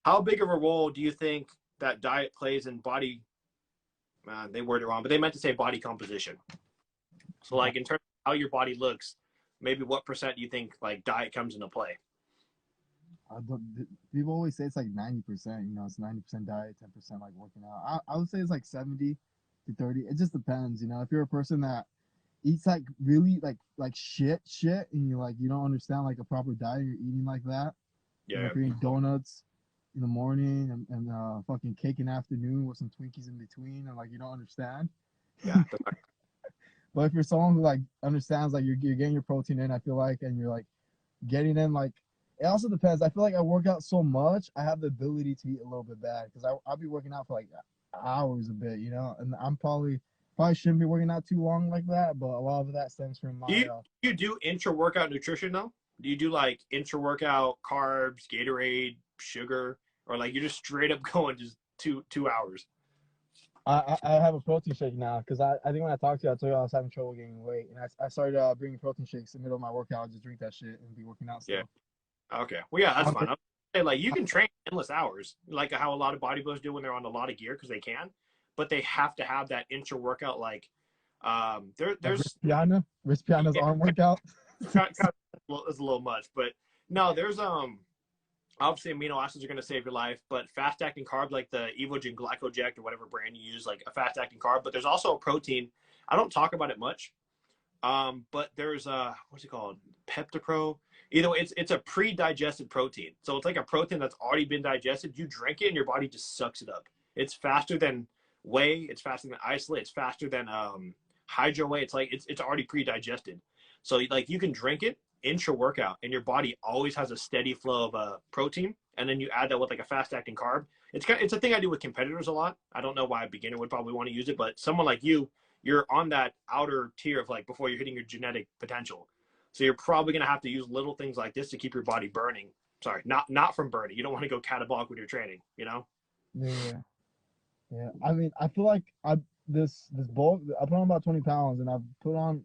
how big of a role do you think that diet plays in body? They worded it wrong, but they meant to say body composition. So, like in terms of how your body looks, maybe what percent do you think like diet comes into play? People always say it's like 90%. You know, it's 90% diet, 10% like working out. I would say it's like 70 to 30. It just depends. You know, if you're a person that eats like really like shit, and you don't understand like a proper diet, you're eating like that. You know, Yeah, if you're eating donuts in the morning and fucking cake in the afternoon with some Twinkies in between, and like you don't understand. yeah, But if you're someone who like understands like you're getting your protein in, I feel like, and you're like getting in like it also depends. I feel like I work out so much, I have the ability to eat a little bit bad because I'll be working out for like hours a bit, you know, and I'm probably shouldn't be working out too long like that, but a lot of that stems from Do my you do intra workout nutrition though? Do you do like intra workout carbs, Gatorade, sugar, or like you're just straight up going just 2 hours? I have a protein shake now because I think when I talked to you, I told you I was having trouble gaining weight, and I started bringing protein shakes in the middle of my workout. I'll just drink that shit and be working out Yeah. still. Okay. Well, yeah, that's I'm, fine. Like you can train endless hours, like how a lot of bodybuilders do when they're on a lot of gear because they can, but they have to have that intra workout. Like, like there's Rich Piana's yeah, arm workout. it's a little much, but no, there's obviously amino acids are going to save your life, but fast acting carb like the Evogen Glycoject or whatever brand you use, like a fast acting carb. But there's also a protein. I don't talk about it much, but there's what's it called? Peptipro. Either way, it's a pre-digested protein, so it's like a protein that's already been digested. You drink it, and your body just sucks it up. It's faster than whey. It's faster than isolate. It's faster than hydro whey. It's like it's already pre-digested. So like you can drink it intra workout, and your body always has a steady flow of protein. And then you add that with like a fast-acting carb. It's a thing I do with competitors a lot. I don't know why a beginner would probably want to use it, but someone like you're on that outer tier of like before you're hitting your genetic potential. So you're probably going to have to use little things like this to keep your body burning. Sorry, not from burning. You don't want to go catabolic with your training, you know? Yeah, yeah. I mean, I feel like this bulk. I put on about 20 pounds, and I've put on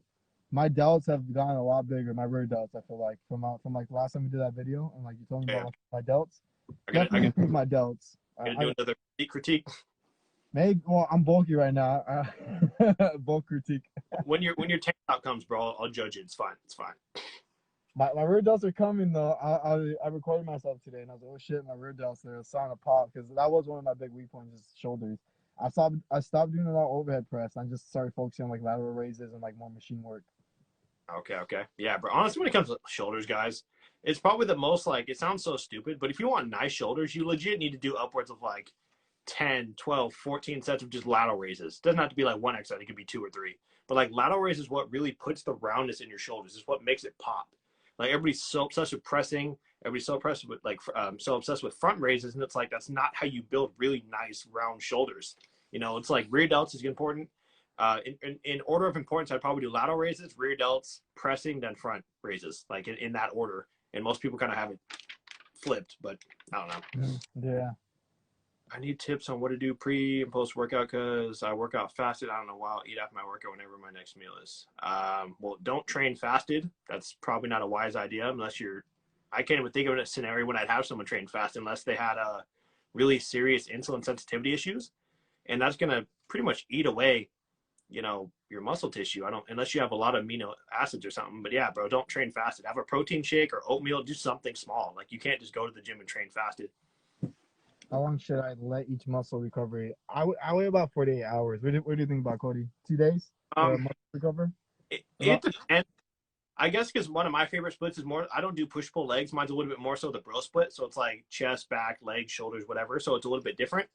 my delts have gotten a lot bigger. My rear delts, I feel like from like the last time we did that video, and like you told me Yeah. about my delts. I Definitely gotta, improve my delts. I gotta do another critique. Maybe. Well, I'm bulky right now. Bulk critique. When your tank top comes, bro, I'll judge it. It's fine. It's fine. My rear delts are coming though. I recorded myself today, and I was like, oh shit, my rear delts are starting to pop because that was one of my big weak points, is shoulders. I stopped doing a lot of overhead press. I just started focusing on like lateral raises and like more machine work. Okay. Yeah, bro. Honestly, when it comes to shoulders, guys, It's probably the most like, it sounds so stupid, but if you want nice shoulders, you legit need to do upwards of like 10, 12, 14 sets of just lateral raises. It doesn't have to be like one exercise, it could be 2 or 3. But like lateral raises is what really puts the roundness in your shoulders. It's what makes it pop. Like everybody's so obsessed with pressing, everybody's so obsessed with like so obsessed with front raises, and it's like that's not how you build really nice round shoulders. You know, it's like rear delts is important. In order of importance, I'd probably do lateral raises, rear delts, pressing, then front raises, like in that order. And most people kind of have it flipped, but I don't know. Yeah. I need tips on what to do pre and post workout because I work out fasted. I don't know why I'll eat after my workout whenever my next meal is. Well, don't train fasted. That's probably not a wise idea unless you're. I can't even think of a scenario when I'd have someone train fasted unless they had really serious insulin sensitivity issues, and that's gonna pretty much eat away, you know, your muscle tissue. Unless you have a lot of amino acids or something. But yeah, bro, don't train fasted. Have a protein shake or oatmeal. Do something small. Like you can't just go to the gym and train fasted. How long should I let each muscle recover? I wait about 48 hours. What do you think about, Cody? 2 days for muscle recover? It depends. I guess because one of my favorite splits is more, I don't do push-pull legs. Mine's a little bit more so the bro split. So it's like chest, back, legs, shoulders, whatever. So it's a little bit different.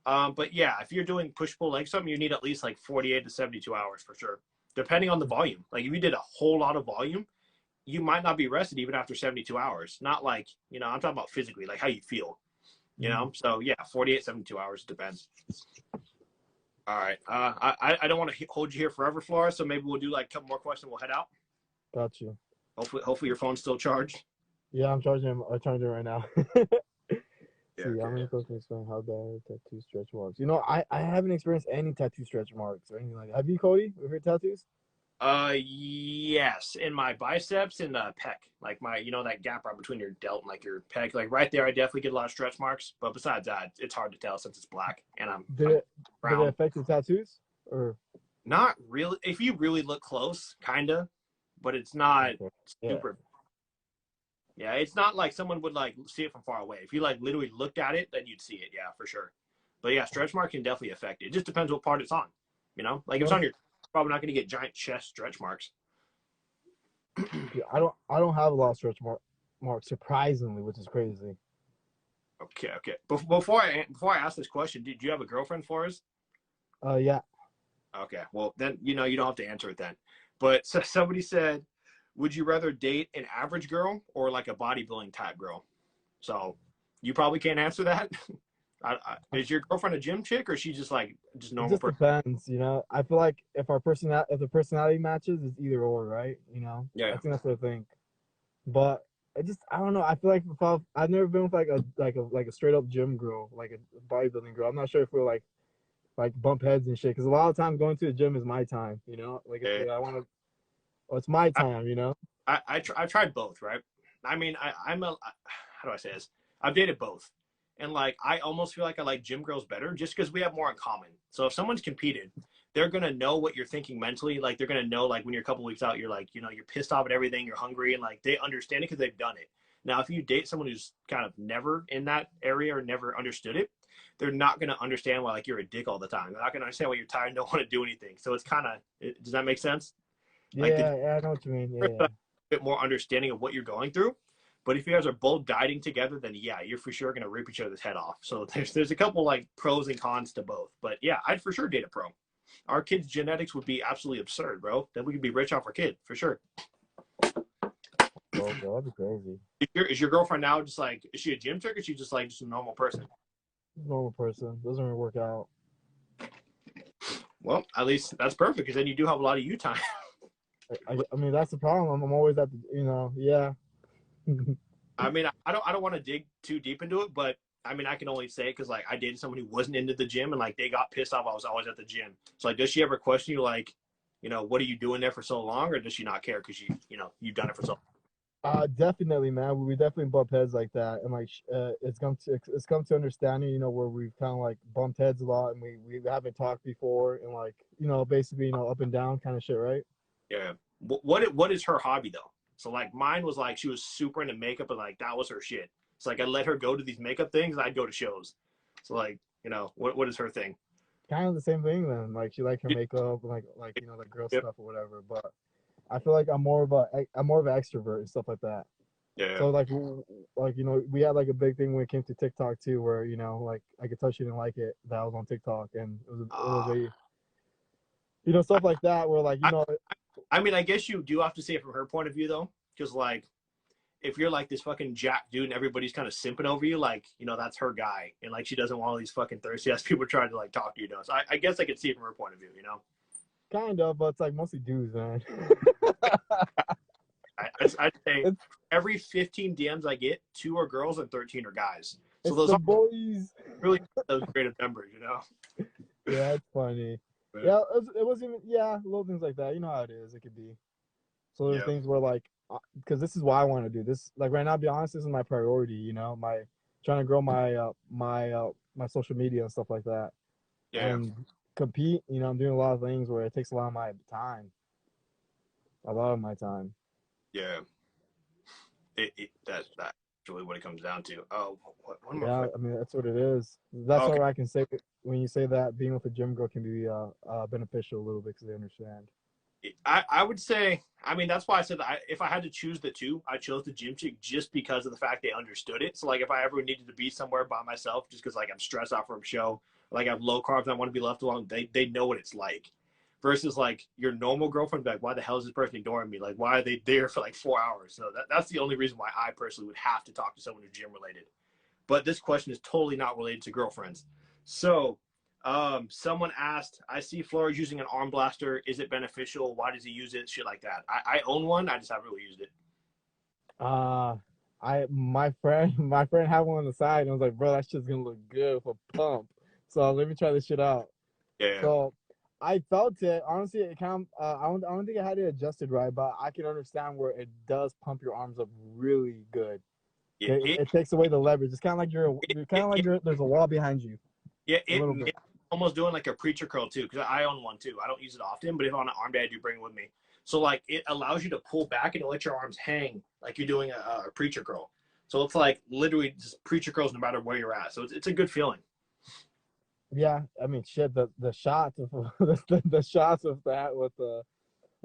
But yeah, if you're doing push-pull leg something, you need at least like 48 to 72 hours for sure, depending on the volume. Like if you did a whole lot of volume, you might not be rested even after 72 hours. Not like, you know, I'm talking about physically, like how you feel. You know, so yeah, 48, 72 hours depends. All right. I don't want to hold you here forever, Flores. So maybe we'll do like a couple more questions. We'll head out. Got you. Hopefully your phone's still charged. Yeah, I'm charging it right now. Yeah, See, okay. I'm supposed to explain how the tattoo stretch marks. You know, I haven't experienced any tattoo stretch marks or anything like that. Have you, Cody, with your tattoos? Yes, in my biceps and pec, like my, you know, that gap right between your delt and like your pec, like right there, I definitely get a lot of stretch marks. But besides that, it's hard to tell since it's black and I'm Did brown. it affect your tattoos or not really? If you really look close, kinda, but it's not super. Yeah, it's not like someone would like see it from far away. If you like literally looked at it, then you'd see it. Yeah, for sure. But yeah, stretch mark can definitely affect it. It just depends what part it's on. You know, like if it's on your, probably not going to get giant chest stretch marks. Yeah, I don't have a lot of stretch marks surprisingly, which is crazy. Okay. Before I ask this question, did you have a girlfriend, Flores? Yeah. Okay. Well, then you know you don't have to answer it then. But so somebody said, would you rather date an average girl or like a bodybuilding type girl? So you probably can't answer that. Is your girlfriend a gym chick or is she just like just normal? It just depends, you know. I feel like if the personality matches, it's either or, right? You know. Yeah. I think that's what I think. But I don't know. I feel like I've never been with like a straight up gym girl, like a bodybuilding girl. I'm not sure if we're like bump heads and shit. Because a lot of times going to the gym is my time, you know. Like if I want to, it's my time, you know. I've tried both, right? I mean, I'm a, how do I say this? I've dated both. And like, I almost feel like I like gym girls better just because we have more in common. So if someone's competed, they're going to know what you're thinking mentally. Like they're going to know, like when you're a couple weeks out, you're like, you know, you're pissed off at everything. You're hungry and like, they understand it because they've done it. Now, if you date someone who's kind of never in that area or never understood it, they're not going to understand why like you're a dick all the time. They're not going to understand why you're tired and don't want to do anything. So it's kind of, does that make sense? Like Yeah, I know what you mean. Yeah. A bit more understanding of what you're going through. But if you guys are both dieting together, then yeah, you're for sure gonna rip each other's head off. So there's a couple like pros and cons to both. But yeah, I'd for sure date a pro. Our kids' genetics would be absolutely absurd, bro. Then we could be rich off our kid for sure. Oh, that'd be crazy. Is your girlfriend now just like, is she a gym chick or is she just like just a normal person? Normal person. Doesn't really work out. Well, at least that's perfect because then you do have a lot of you time. I mean, that's the problem. I'm always at the, you know, yeah. I mean, I don't want to dig too deep into it, but I mean, I can only say it because like I dated someone who wasn't into the gym and like they got pissed off I was always at the gym. So like, does she ever question you like, you know, what are you doing there for so long, or does she not care because you know you've done it for so long? Definitely, man. We definitely bump heads like that, and like it's come to understanding, you know, where we've kind of like bumped heads a lot, and we haven't talked before, and like, you know, basically, you know, up and down kind of shit, right? Yeah. What is her hobby though? So like mine was like she was super into makeup and like that was her shit. So like I let her go to these makeup things and I'd go to shows. So like, you know, what is her thing? Kind of the same thing then. Like she liked her makeup and like you know, like girl Yep. stuff or whatever. But I feel like I'm more of an extrovert and stuff like that. Yeah. So like you know, we had like a big thing when it came to TikTok too, where you know, like I could tell she didn't like it that I was on TikTok, and it was Uh, a you know, stuff like that where like you I, know. I mean, I guess you do have to see it from her point of view though, because like if you're like this fucking jack dude and everybody's kind of simping over you, like, you know, that's her guy. And like, she doesn't want all these fucking thirsty ass people trying to like talk to you. So I guess I could see it from her point of view, you know? Kind of, but it's like mostly dudes, man. I'd say it's every 15 DMs I get, 2 are girls and 13 are guys. So it's those the are boys. really those creative members, you know? Yeah, it's funny. But, Yeah, it was even yeah, little things like that. You know how it is. It could be. So there's yeah. things where like, because this is why I want to do this. Like right now, to be honest, this is my priority. You know, my trying to grow my social media and stuff like that, Yeah. and compete. You know, I'm doing a lot of things where it takes a lot of my time, a lot of my time. Yeah. That's really what it comes down to. Oh, one more Yeah, question. I mean that's what it is. That's Okay. all I can say when you say that being with a gym girl can be beneficial a little bit because they understand. I would say, I mean, that's why I said that if I had to choose the two, I chose the gym chick just because of the fact they understood it. So, like, if I ever needed to be somewhere by myself, just because, like, I'm stressed out from a show, like, I have low carbs and I want to be left alone, they know what it's like. Versus, like, your normal girlfriend, like, why the hell is this person ignoring me? Like, why are they there for, like, 4 hours? So, that's the only reason why I personally would have to talk to someone who's gym related. But this question is totally not related to girlfriends. So, someone asked, I see Flores using an arm blaster. Is it beneficial? Why does he use it? Shit like that. I own one. I just haven't really used it. Uh my friend had one on the side and I was like, bro, that shit's gonna look good for pump. So let me try this shit out. Yeah. So I felt it. Honestly, it kind of I don't think I had it adjusted right, but I can understand where it does pump your arms up really good. It, Okay, it, it takes away the leverage. It's kind of like you're kind of like it, there's a wall behind you yeah, a little bit. it's almost doing like a preacher curl too, because I own one too. I don't use it often, but if on an arm day, I do bring it with me. So like it allows you to pull back and let your arms hang like you're doing a preacher curl. So it's like literally just preacher curls no matter where you're at. So it's a good feeling. Yeah, I mean, shit. The shots of the shots of that with the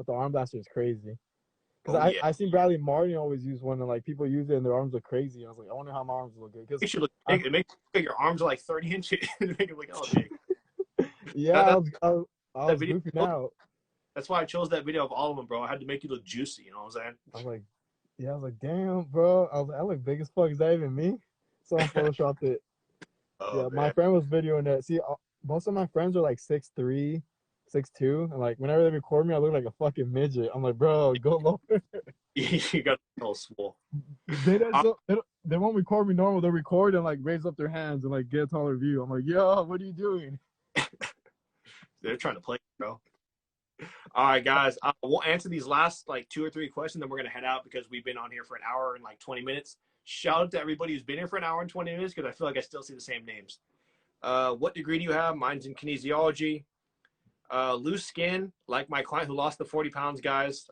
arm blaster is crazy. Because Oh yeah. I seen Bradley Martin always use one, and like people use it and their arms look crazy. I was like, I wonder how my arms look good. Because It should look I big. It makes your arms are like 30 inches. It makes it look hella big. yeah, That, that, I that was video. goofing out. That's why I chose that video of all of them, bro. I had to make you look juicy. You know what I'm I was like, yeah, I was like, damn, bro. I was like, I look big as fuck. Is that even me? So I saying? photoshopped it. Oh Yeah, my man. friend was videoing that. See, most of my friends are like 6'3", 6'2", and like whenever they record me, I look like a fucking midget. I'm like, bro, go lower. You got a little swole. Uh, They won't record me normal. They'll record and like raise up their hands and like get a taller view. I'm like, yo, what are you doing? they're trying to play, bro. All right, guys. We'll answer these last like 2 or 3 questions, then we're gonna head out because we've been on here for an hour and like 20 minutes. Shout out to everybody who's been here for an hour and 20 minutes because I feel like I still see the same names. What degree do you have? Mine's in kinesiology. Loose skin, like my client who lost the 40 pounds, guys.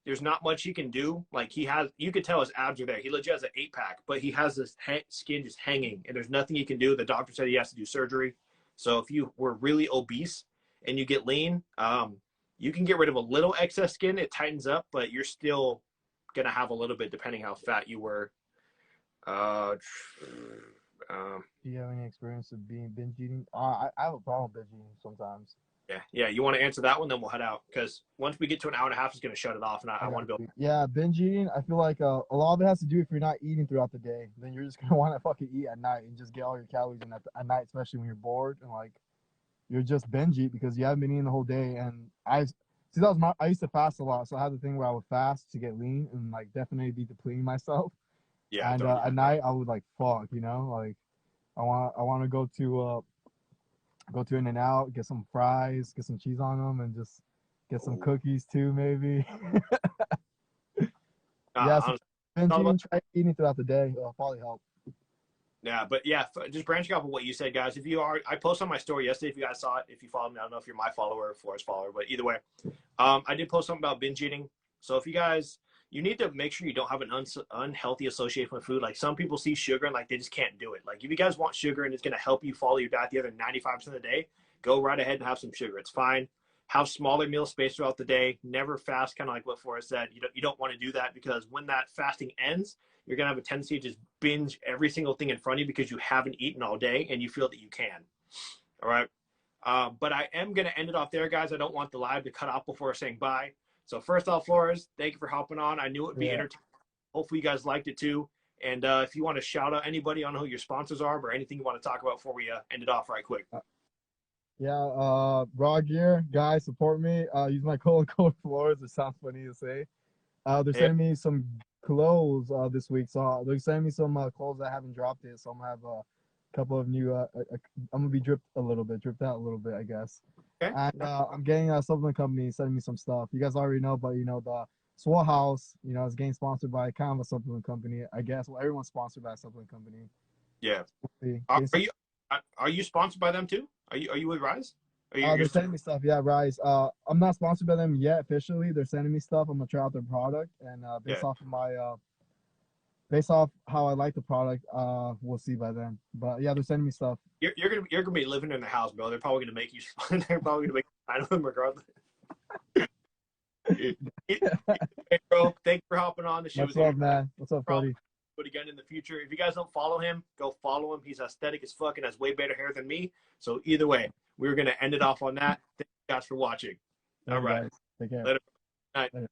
There's not much he can do. Like he has, you could tell his abs are there. He legit has an 8-pack, but he has this skin just hanging, and there's nothing he can do. The doctor said he has to do surgery. So if you were really obese and you get lean, you can get rid of a little excess skin. It tightens up, but you're still gonna have a little bit depending how fat you were. Uh, Do you have any experience of being binge eating? I have a problem with binge eating sometimes. yeah. You want to answer that one, then we'll head out because once we get to an hour and a half, it's gonna shut it off, and I I got want to be able. you. Yeah, binge eating. I feel like a lot of it has to do if you're not eating throughout the day, then you're just gonna want to fucking eat at night and just get all your calories in at night, especially when you're bored and like you're just binge eat because you haven't been eating the whole day. And I used to fast a lot, so I had the thing where I would fast to get lean and like definitely be depleting myself. Yeah, And totally. at night I would like fuck, like I want to go to In-N-Out, get some fries, get some cheese on them, and just get some Oh. cookies too, maybe. Yeah, so Honestly, binge thought about eating, try eating throughout the day. It'll probably help. yeah, but yeah, just branching off of what you said, guys. If you are, I posted on my story yesterday. If you guys saw it, if you follow me, I don't know if you're my follower or Flores follower, but either way, I did post something about binge eating. So if you guys, you need to make sure you don't have an unhealthy association with food. Like some people see sugar and like they just can't do it. Like if you guys want sugar and it's gonna help you follow your diet the other 95% of the day, go right ahead and have some sugar. It's fine. have smaller meals spaced throughout the day, never fast, kind of like what Flores said. You don't want to do that, because when that fasting ends, you're going to have a tendency to just binge every single thing in front of you because you haven't eaten all day and you feel that you can. All right. But I am going to end it off there, guys. I don't want the live to cut off before saying bye. So first off, Flores, thank you for hopping on. I knew it would be entertaining. Hopefully you guys liked it too. And if you want to shout out anybody, I don't know who your sponsors are, or anything you want to talk about before we end it off right quick. Raw Gear, guys, support me. Use my code Flores. It sounds funny to say. They're sending me some clothes this week. So they're sending me some clothes that haven't dropped yet. So I'm going to have a couple of new, I'm going to be dripped out a little bit, I guess. Okay. And I'm getting a supplement company sending me some stuff. You guys already know, but the Swole House, is getting sponsored by kind of a supplement company, I guess. Well, everyone's sponsored by a supplement company. Yeah. Are you sponsored by them too? Are you with Rise? They're sending me stuff. Yeah, Rise. I'm not sponsored by them yet officially. They're sending me stuff. I'm gonna try out their product, and based off how I like the product, we'll see by then. But yeah, they're sending me stuff. You're gonna be living in the house, bro. They're probably gonna make you. They're probably gonna make you sign them regardless. Hey, bro, thank you for hopping on the show. What's up, man? What's up, Cody? But again, in the future, if you guys don't follow him, go follow him. He's aesthetic as fuck and has way better hair than me. So either way, we're gonna end it off on that. Thank you guys for watching. All right. Take care. Later. Night. Later.